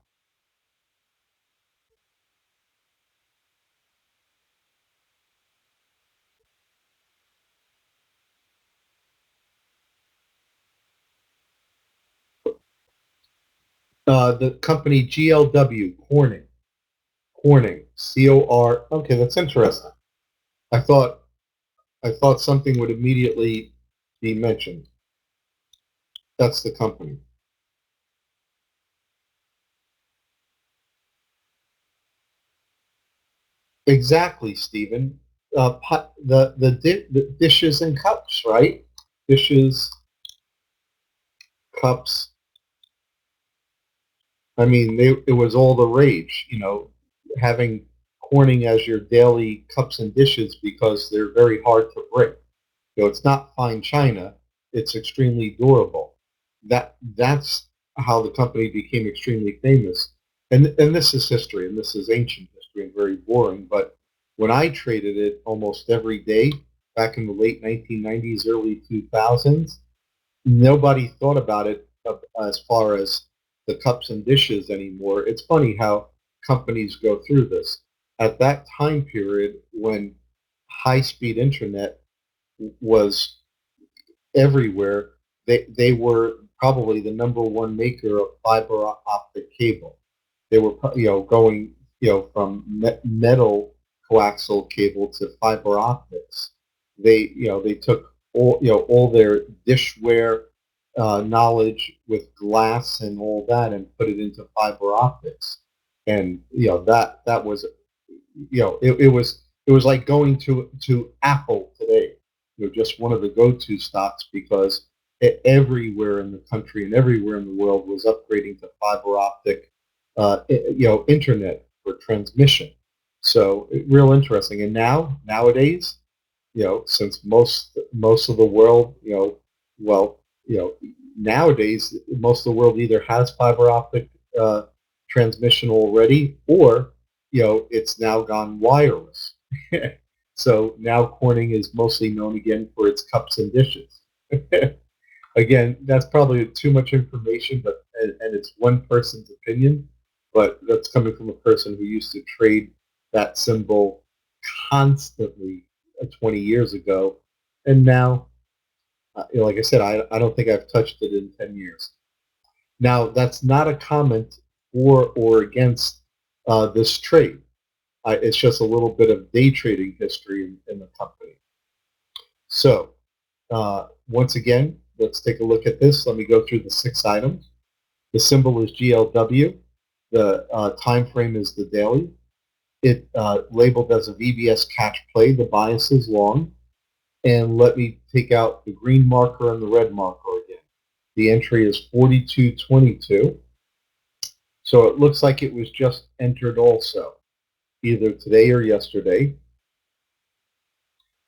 The company GLW, Corning, COR. Okay, that's interesting. I thought I thought something would immediately be mentioned. That's the company. Exactly, Stephen. The dishes and cups, right? Dishes, cups. I mean, it was all the rage, having Corning as your daily cups and dishes because they're very hard to break. It's not fine china; it's extremely durable. That's how the company became extremely famous. And this is history, and this is ancient history, and very boring. But when I traded it almost every day back in the late 1990s, early 2000s, nobody thought about it as far as the cups and dishes anymore. It's funny how companies go through this. At that time period when high-speed internet was everywhere, they were probably the number one maker of fiber optic cable. They were, going, from metal coaxial cable to fiber optics. They took all their dishware knowledge with glass and all that and put it into fiber optics. And that was, it was like going to Apple today. Just one of the go-to stocks because everywhere in the country and everywhere in the world was upgrading to fiber optic, internet for transmission. So real interesting. And nowadays, since most of the world, well, nowadays most of the world either has fiber optic transmission already, or it's now gone wireless. So now Corning is mostly known again for its cups and dishes. Again, that's probably too much information, but and it's one person's opinion, but that's coming from a person who used to trade that symbol constantly 20 years ago, and now, like I said, I don't think I've touched it in 10 years. Now, that's not a comment for or against this trade. It's just a little bit of day trading history in the company. So, once again, let's take a look at this. Let me go through the 6 items. The symbol is GLW. The time frame is the daily. It labeled as a VBS catch play. The bias is long. And let me take out the green marker and the red marker again. The entry is 4222. So it looks like it was just entered also, either today or yesterday.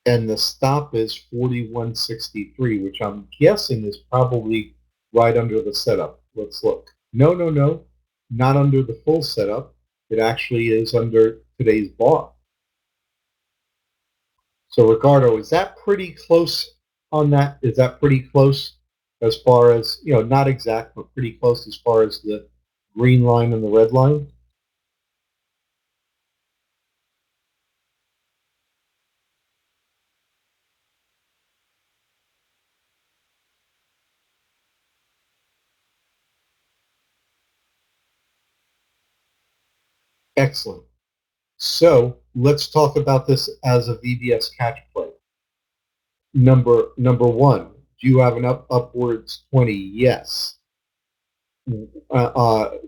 And the stop is 4163, which I'm guessing is probably right under the setup. Let's look. No, no, no, not under the full setup. It actually is under today's bar. So Ricardo, is that pretty close on that? Is that pretty close as far as, not exact, but pretty close as far as the green line and the red line? Excellent. So let's talk about this as a VBS catch play. Number one, do you have an upwards 20? Yes. Uh, uh,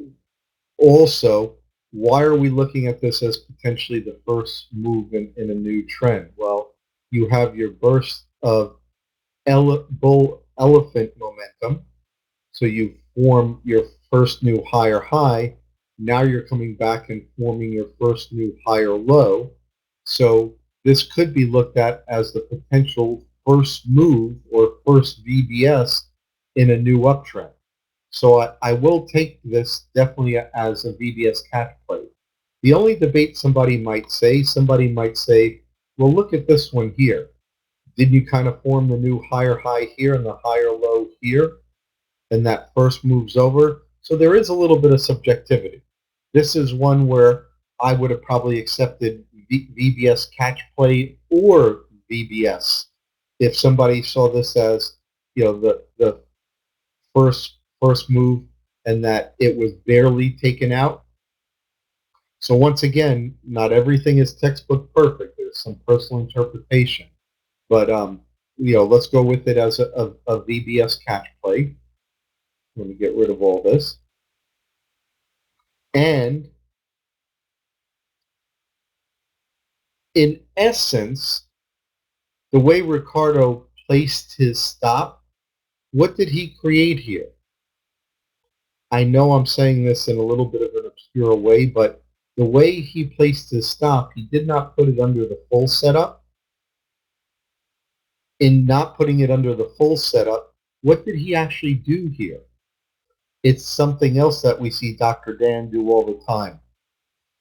Also, why are we looking at this as potentially the first move in a new trend? Well, you have your burst of bull elephant momentum. So you form your first new higher high. Now you're coming back and forming your first new higher low. So this could be looked at as the potential first move or first VBS in a new uptrend. So I will take this definitely as a VBS catch play. The only debate somebody might say, well, look at this one here. Didn't you kind of form the new higher high here and the higher low here? And that first moves over. So there is a little bit of subjectivity. This is one where I would have probably accepted VBS catch play or VBS if somebody saw this as, the first move and that it was barely taken out. So once again, not everything is textbook perfect. There's some personal interpretation, but let's go with it as a VBS catch play. Let me get rid of all this. And in essence, the way Ricardo placed his stop, what did he create here? I know I'm saying this in a little bit of an obscure way, but the way he placed his stop, he did not put it under the full setup. In not putting it under the full setup, what did he actually do here? It's something else that we see Dr. Dan do all the time.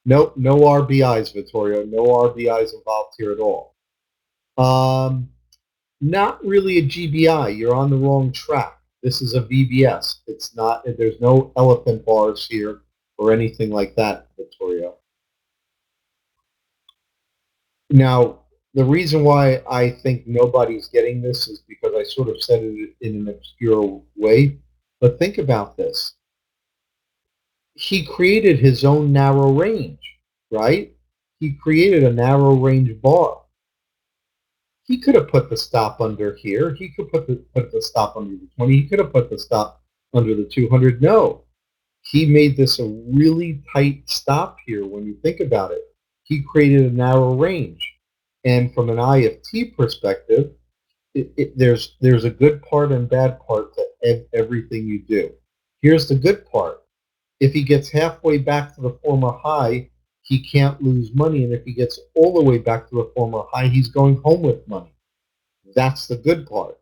Nope, no RBIs, Vittorio. No RBIs involved here at all. Not really a GBI. You're on the wrong track. This is a VBS. It's not. There's no elephant bars here or anything like that, Vittorio. Now, the reason why I think nobody's getting this is because I sort of said it in an obscure way. But think about this. He created his own narrow range, right? He created a narrow range bar. He could have put the stop under here. He could put the stop under the 20. He could have put the stop under the 200. No. He made this a really tight stop here when you think about it. He created a narrow range. And from an IFT perspective, there's a good part and bad part to everything you do. Here's the good part. If he gets halfway back to the former high, he can't lose money. And if he gets all the way back to the former high, he's going home with money. That's the good part.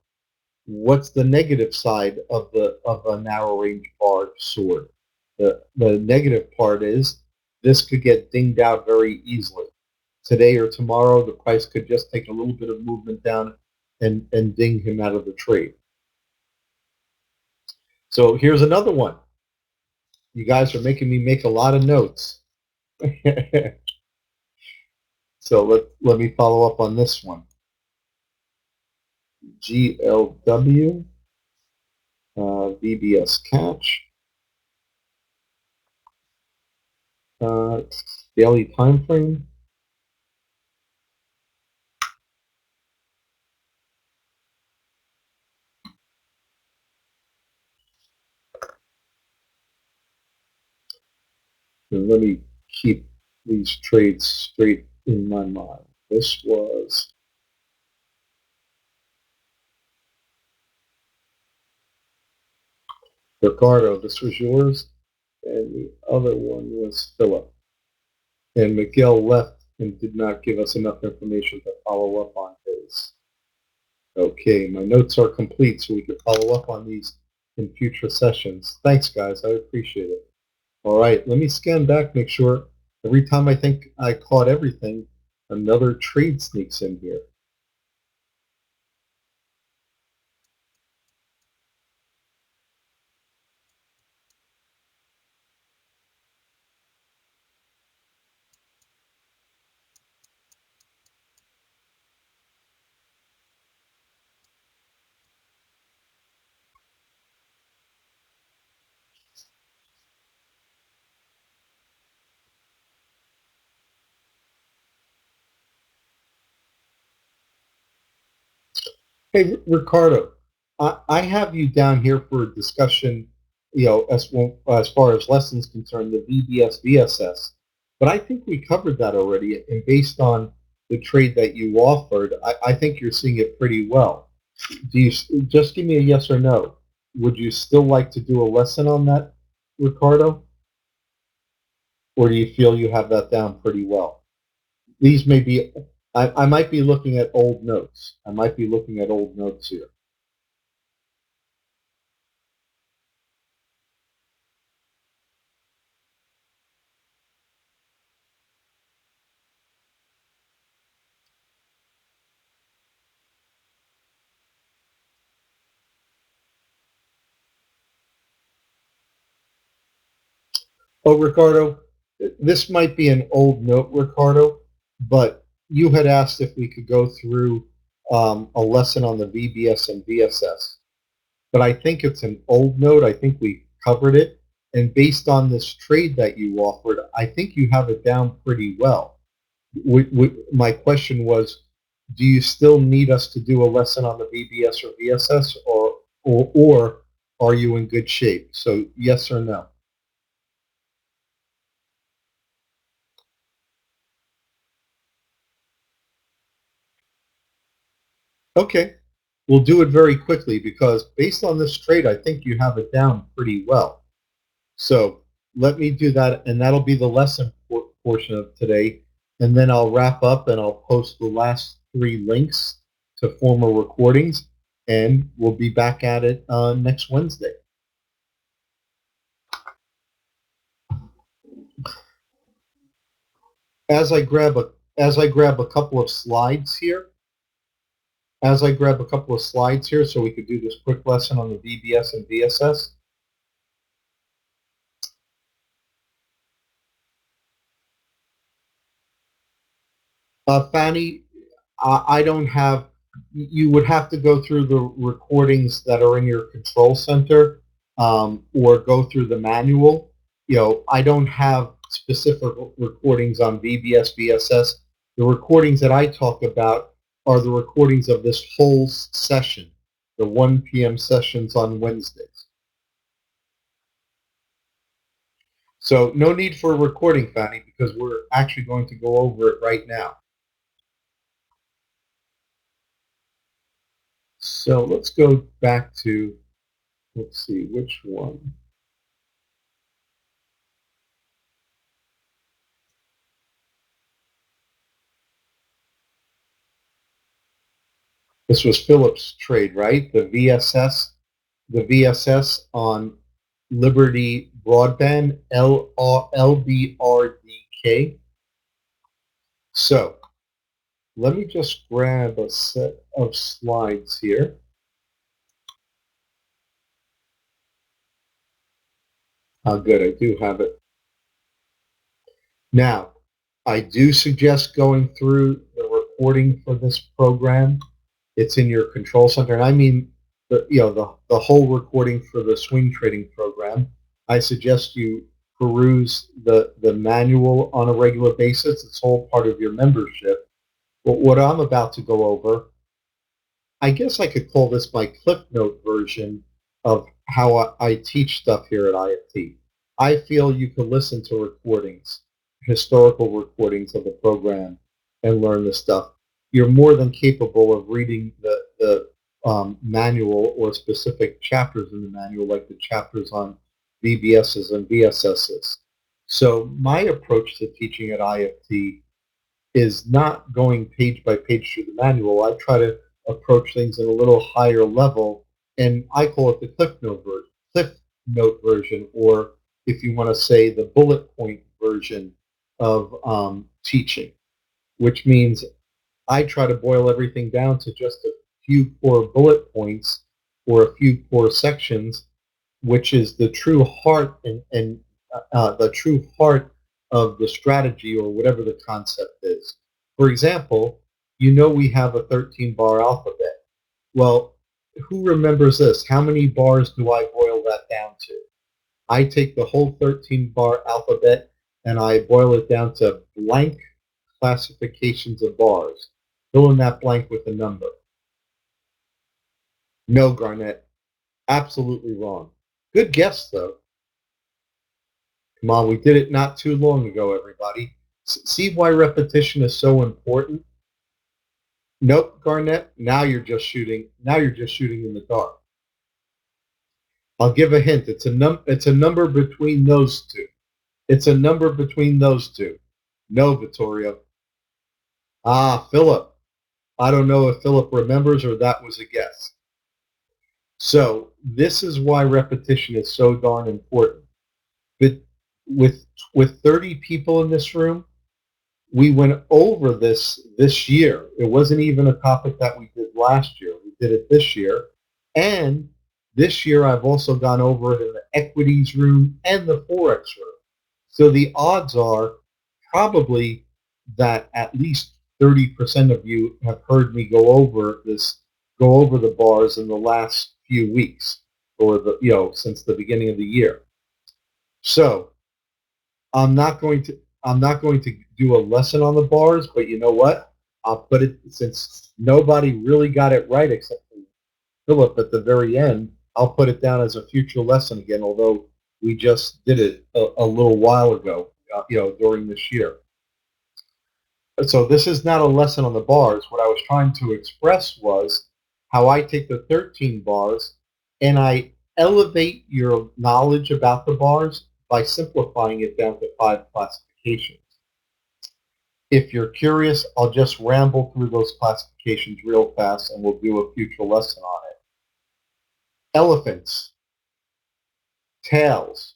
What's the negative side of a narrow range bar sword? The negative part is this could get dinged out very easily. Today or tomorrow, the price could just take a little bit of movement down and ding him out of the trade. So here's another one. You guys are making me make a lot of notes. So let me follow up on this one. GLW, VBS catch, daily time frame. And let me keep these trades straight in my mind. This was Ricardo, this was yours, and the other one was Philip. And Miguel left and did not give us enough information to follow up on his. Okay, my notes are complete, so we can follow up on these in future sessions. Thanks, guys. I appreciate it. All right, let me scan back, make sure every time I think I caught everything, another trade sneaks in here. Hey, Ricardo, I have you down here for a discussion, as far as lessons concerned, the VBS, VSS. But I think we covered that already, and based on the trade that you offered, I think you're seeing it pretty well. Do you just give me a yes or no? Would you still like to do a lesson on that, Ricardo? Or do you feel you have that down pretty well? These may be, I might be looking at old notes. I might be looking at old notes here. Oh, Ricardo, this might be an old note, Ricardo, but you had asked if we could go through a lesson on the VBS and VSS. But I think it's an old note. I think we covered it. And based on this trade that you offered, I think you have it down pretty well. My question was, do you still need us to do a lesson on the VBS or VSS, or are you in good shape? So yes or no? Okay, we'll do it very quickly because based on this trade, I think you have it down pretty well. So let me do that, and that'll be the lesson portion of today. And then I'll wrap up and I'll post the last three links to former recordings, and we'll be back at it next Wednesday. As I grab a couple of slides here, so we could do this quick lesson on the VBS and VSS. Fanny, I don't have. You would have to go through the recordings that are in your control center, or go through the manual. I don't have specific recordings on VBS, VSS. The recordings that I talk about are the recordings of this whole session, the 1 p.m. sessions on Wednesdays. So no need for a recording, Fanny, because we're actually going to go over it right now. So let's go back to, let's see, which one? This was Philip's trade, right? The VSS on Liberty Broadband, LBRDK. So let me just grab a set of slides here. How good, I do have it. Now, I do suggest going through the recording for this program. It's in your control center, and I mean the whole recording for the swing trading program. I suggest you peruse the manual on a regular basis. It's all part of your membership. But what I'm about to go over, I guess I could call this my Cliff Note version of how I teach stuff here at IFT. I feel you can listen to recordings, historical recordings of the program, and learn this stuff. You're more than capable of reading the manual or specific chapters in the manual, like the chapters on VBSs and VSSs. So my approach to teaching at IFT is not going page by page through the manual. I try to approach things in a little higher level, and I call it the Cliff Note version, or if you want to say the bullet point version of teaching, which means I try to boil everything down to just a few core bullet points or a few core sections, which is the true heart and the true heart of the strategy or whatever the concept is. For example, we have a 13-bar alphabet. Well, who remembers this? How many bars do I boil that down to? I take the whole 13-bar alphabet and I boil it down to blank classifications of bars. Fill in that blank with a number. No, Garnett. Absolutely wrong. Good guess, though. Come on, we did it not too long ago, everybody. See why repetition is so important? Nope, Garnett. Now you're just shooting. Now you're just shooting in the dark. I'll give a hint. It's a number between those two. It's a number between those two. No, Vittorio. Ah, Philip. I don't know if Philip remembers or that was a guess. So this is why repetition is so darn important. But with with 30 people in this room, we went over this year. It wasn't even a topic that we did last year. We did it this year. And this year I've also gone over it in the equities room and the Forex room. So the odds are probably that at least 30% of you have heard me go over the bars in the last few weeks or since the beginning of the year. So I'm not going to do a lesson on the bars, but you know what? I'll put it, since nobody really got it right except for Philip at the very end, I'll put it down as a future lesson again, although we just did it a little while ago, during this year. So this is not a lesson on the bars. What I was trying to express was how I take the 13 bars and I elevate your knowledge about the bars by simplifying it down to 5 classifications. If you're curious, I'll just ramble through those classifications real fast and we'll do a future lesson on it. Elephants, tails,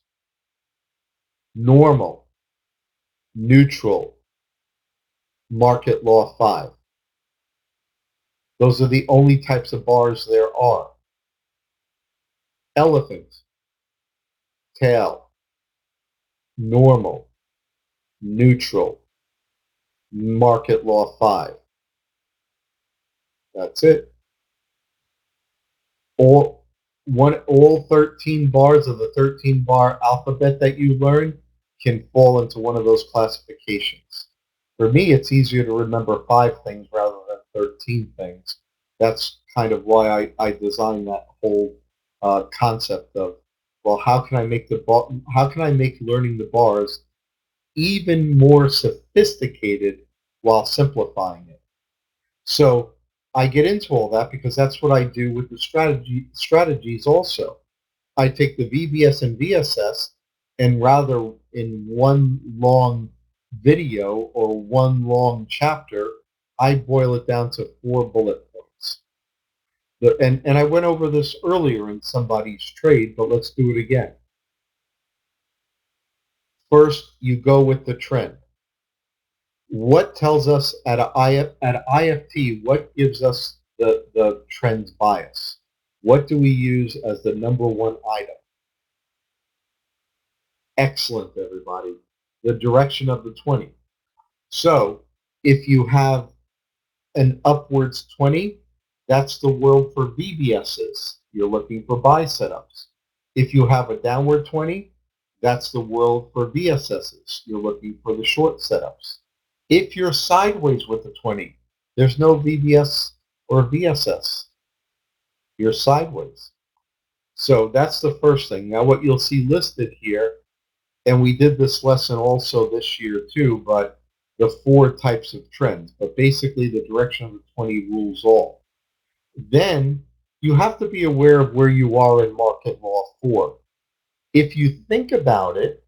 normal, neutral, market law 5. Those are the only types of bars there are. Elephant, tail, normal, neutral, market law 5. That's it. All 13 bars of the 13 bar alphabet that you learn can fall into one of those classifications. For me, it's easier to remember 5 things rather than 13 things. That's kind of why I designed that whole concept of, well, how can I make learning the bars even more sophisticated while simplifying it? So I get into all that because that's what I do with the strategies also. I take the VBS and VSS and rather in one long video or one long chapter, I boil it down to 4 bullet points. And I went over this earlier in somebody's trade, but let's do it again. First, you go with the trend. What tells us at IFT, what gives us the trend's bias? What do we use as the number one item? Excellent, everybody. The direction of the 20. So if you have an upwards 20, that's the world for VBSs. You're looking for buy setups. If you have a downward 20, that's the world for VSSs. You're looking for the short setups. If you're sideways with the 20, there's no VBS or VSS. You're sideways. So that's the first thing. Now what you'll see listed here, and we did this lesson also this year too, but the 4 types of trends. But basically the direction of the 20 rules all. Then you have to be aware of where you are in market law 4. If you think about it,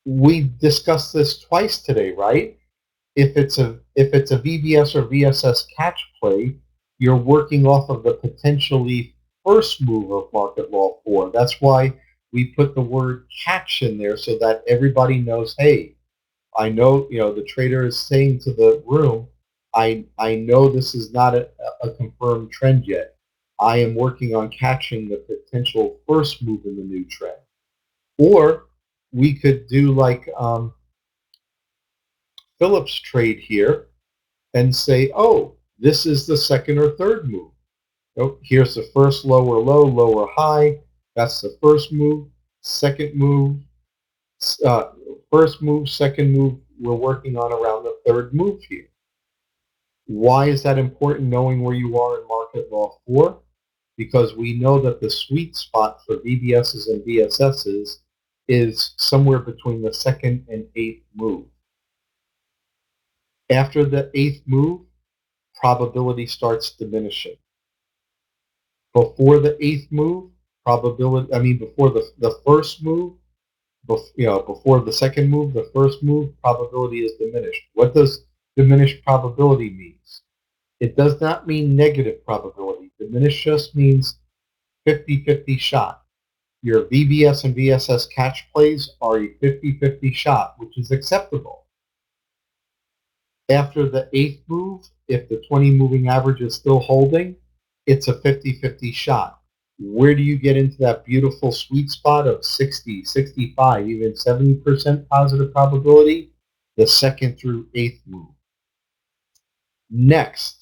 we discussed this twice today, right? If it's a VBS or VSS catch play, you're working off of the potentially first move of market law 4. That's why we put the word catch in there so that everybody knows, hey, I know, the trader is saying to the room, I know this is not a confirmed trend yet. I am working on catching the potential first move in the new trend. Or we could do like Philip's trade here and say, oh, this is the second or third move. Oh, here's the first lower low, lower high. That's the first move. Second move, first move, second move. We're working on around the third move here. Why is that important, knowing where you are in market law 4? Because we know that the sweet spot for VBSs and VSSs is somewhere between the second and 8th move. After the 8th move, probability starts diminishing. Before the eighth move, before the first move, before the second move, the first move, probability is diminished. What does diminished probability mean? It does not mean negative probability. Diminished just means 50-50 shot. Your VBS and VSS catch plays are a 50-50 shot, which is acceptable. After the eighth move, if the 20 moving average is still holding, it's a 50-50 shot. Where do you get into that beautiful sweet spot of 60, 65, even 70% positive probability? The second through eighth move. Next.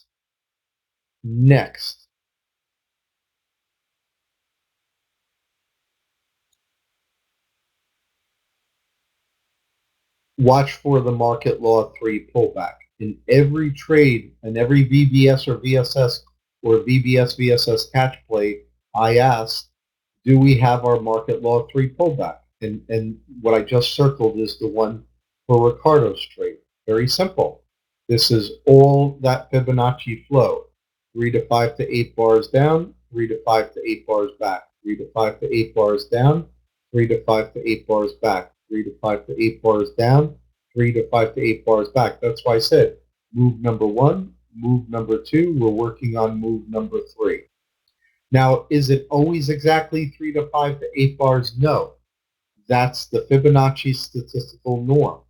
Watch for the market law 3 pullback. In every trade, in every VBS or VSS or VBS VSS catch play, I ask, do we have our market law 3 pullback? And what I just circled is the one for Ricardo's trade. Very simple. This is all that Fibonacci flow. 3 to 5 to 8 bars down, 3 to 5 to 8 bars back, 3 to 5 to 8 bars down, 3 to 5 to 8 bars back, 3 to 5 to 8 bars down, 3 to 5 to 8 bars back. That's why I said move number 1, move number 2. We're working on move number 3. Now, is it always exactly 3 to 5 to 8 bars? No. That's the Fibonacci statistical norm.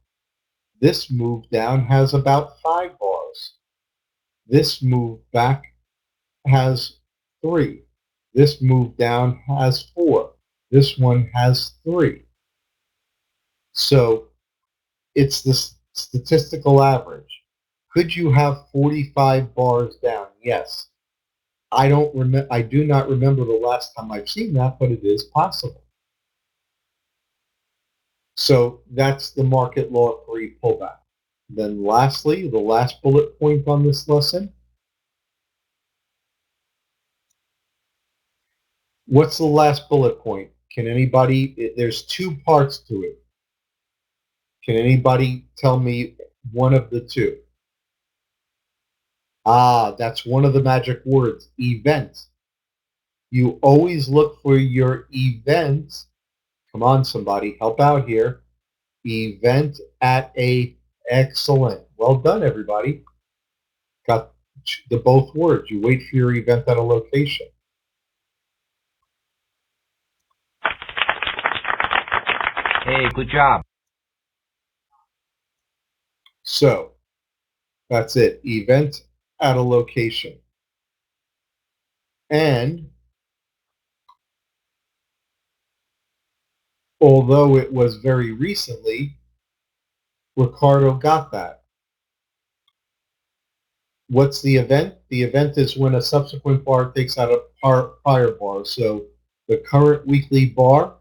This move down has about 5 bars. This move back has 3. This move down has 4. This one has 3. So it's the statistical average. Could you have 45 bars down? Yes. I do not remember the last time I've seen that, but it is possible. So that's the market law 3 pullback. Then lastly, the last bullet point on this lesson. What's the last bullet point? Can anybody, there's 2 parts to it. Can anybody tell me one of the 2? That's one of the magic words, event. You always look for your event. Come on, somebody, help out here. Event at a excellent. Well done, everybody. Got the both words. You wait for your event at a location. Hey, good job. So that's it. Event at a location. And although it was very recently, Ricardo got that. What's the event? The event is when a subsequent bar takes out a prior bar. So the current weekly bar,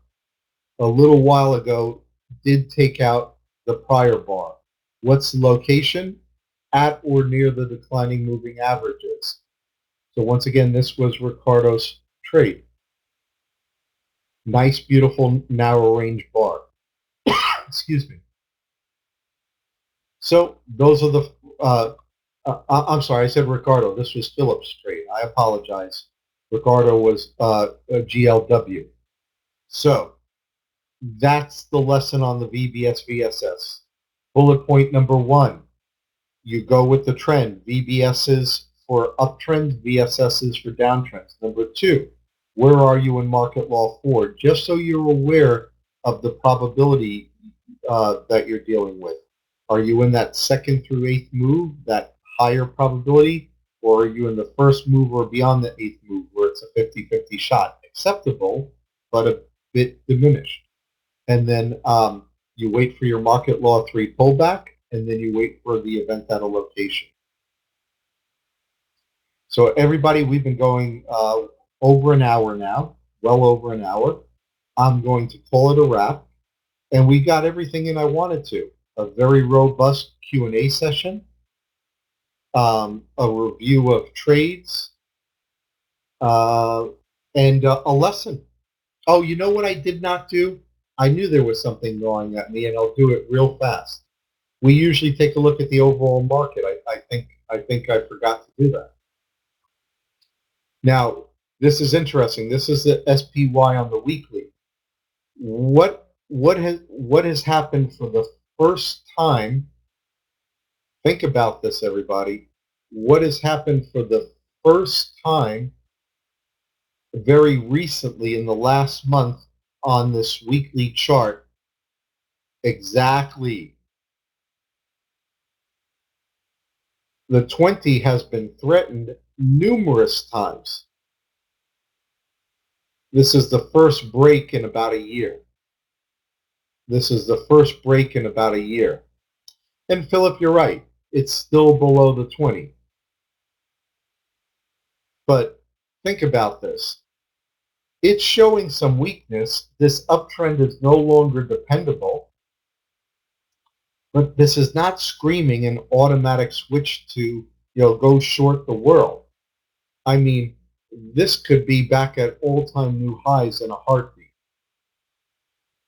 a little while ago, did take out the prior bar. What's the location? At or near the declining moving averages. So once again, this was Ricardo's trade. Nice, beautiful, narrow range bar. Excuse me. So those are the, I'm sorry, I said Ricardo. This was Philip's trade. I apologize. Ricardo was a GLW. So that's the lesson on the VBS VSS. Bullet point number 1, you go with the trend. VBSs for uptrends, VSSs for downtrends. Number 2, where are you in market law 4? Just so you're aware of the probability that you're dealing with. Are you in that second through eighth move, that higher probability, or are you in the first move or beyond the eighth move where it's a 50-50 shot? Acceptable, but a bit diminished. And then you wait for your market law 3 pullback, and then you wait for the event at a location. So everybody, we've been going over an hour now, well over an hour. I'm going to call it a wrap. And we got everything in I wanted to. A very robust Q&A session, a review of trades, and a lesson. Oh, you know what I did not do? I knew there was something gnawing at me, and I'll do it real fast. We usually take a look at the overall market. I think I think I forgot to do that. Now, this is interesting. This is the SPY on the weekly. What has happened for the first time? Think about this, everybody. What has happened for the first time very recently in the last month on this weekly chart? Exactly. The 20 has been threatened numerous times. This is the first break in about a year. This is the first break in about a year. And Philip, you're right. It's still below the 20. But think about this. It's showing some weakness. This uptrend is no longer dependable. But this is not screaming an automatic switch to, go short the world. I mean, this could be back at all-time new highs in a heartbeat.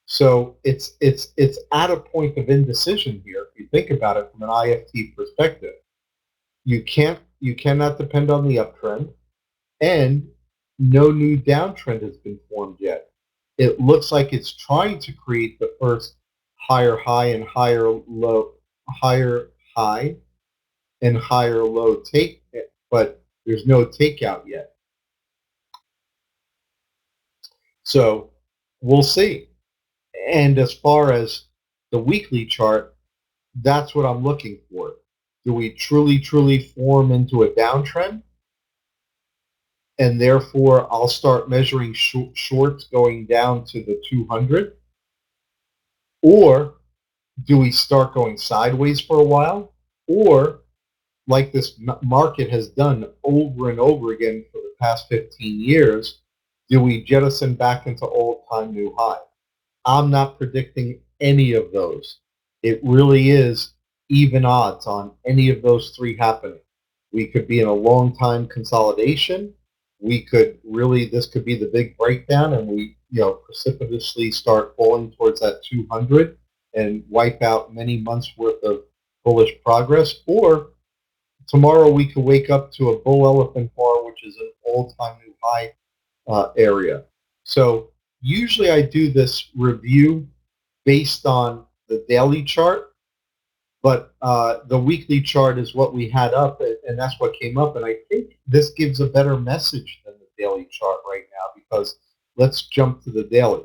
So it's at a point of indecision here. If you think about it from an IFT perspective, you cannot depend on the uptrend, and no new downtrend has been formed yet. It looks like it's trying to create the first higher high and higher low, higher high and higher low take, but there's no takeout yet. So we'll see. And as far as the weekly chart, that's what I'm looking for. Do we truly form into a downtrend? And therefore, I'll start measuring shorts going down to the 200? Or do we start going sideways for a while? Or, like this market has done over and over again for the past 15 years, do we jettison back into all-time new high? I'm not predicting any of those. It really is even odds on any of those three happening. We could be in a long-time consolidation. This could be the big breakdown, and we, precipitously start falling towards that 200 and wipe out many months worth of bullish progress. Or tomorrow we could wake up to a bull elephant bar, which is an all-time new high area. So usually I do this review based on the daily chart, but the weekly chart is what we had up, and that's what came up. And I think this gives a better message than the daily chart right now, because let's jump to the daily.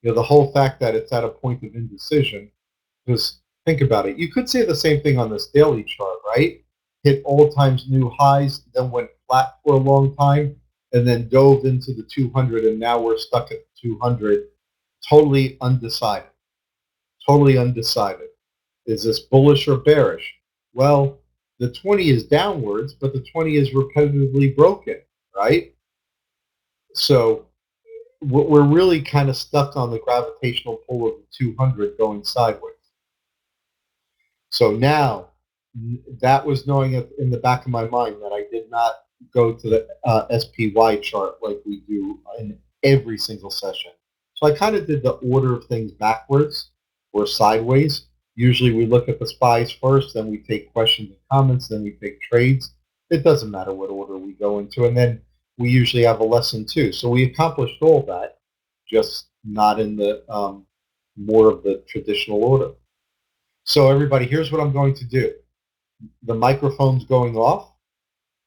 The whole fact that it's at a point of indecision, because think about it. You could say the same thing on this daily chart, right? Hit all-time new highs, then went flat for a long time, and then dove into the 200, and now we're stuck at 200, totally undecided. Totally undecided. Is this bullish or bearish? Well, the 20 is downwards, but the 20 is repetitively broken, right? So we're really kind of stuck on the gravitational pull of the 200 going sideways. So now, that was knowing in the back of my mind that I did not go to the SPY chart like we do in every single session. So I kind of did the order of things backwards or sideways. Usually we look at the SPYs first, then we take questions and comments, then we take trades. It doesn't matter what order we go into, and then we usually have a lesson too. So we accomplished all that, just not in the more of the traditional order. So everybody, here's what I'm going to do. The microphone's going off.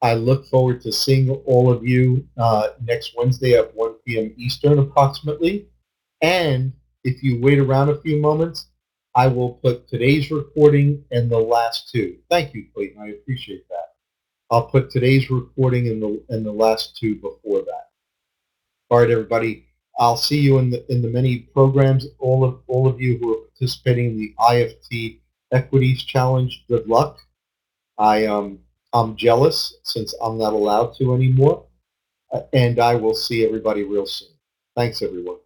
I look forward to seeing all of you next Wednesday at 1 p.m. Eastern approximately. And if you wait around a few moments, I will put today's recording and the last two. Thank you, Clayton. I appreciate that. I'll put today's recording and the last two before that. All right, everybody. I'll see you in the many programs. All of you who are participating in the IFT Equities Challenge, good luck. I'm jealous since I'm not allowed to anymore, and I will see everybody real soon. Thanks, everyone.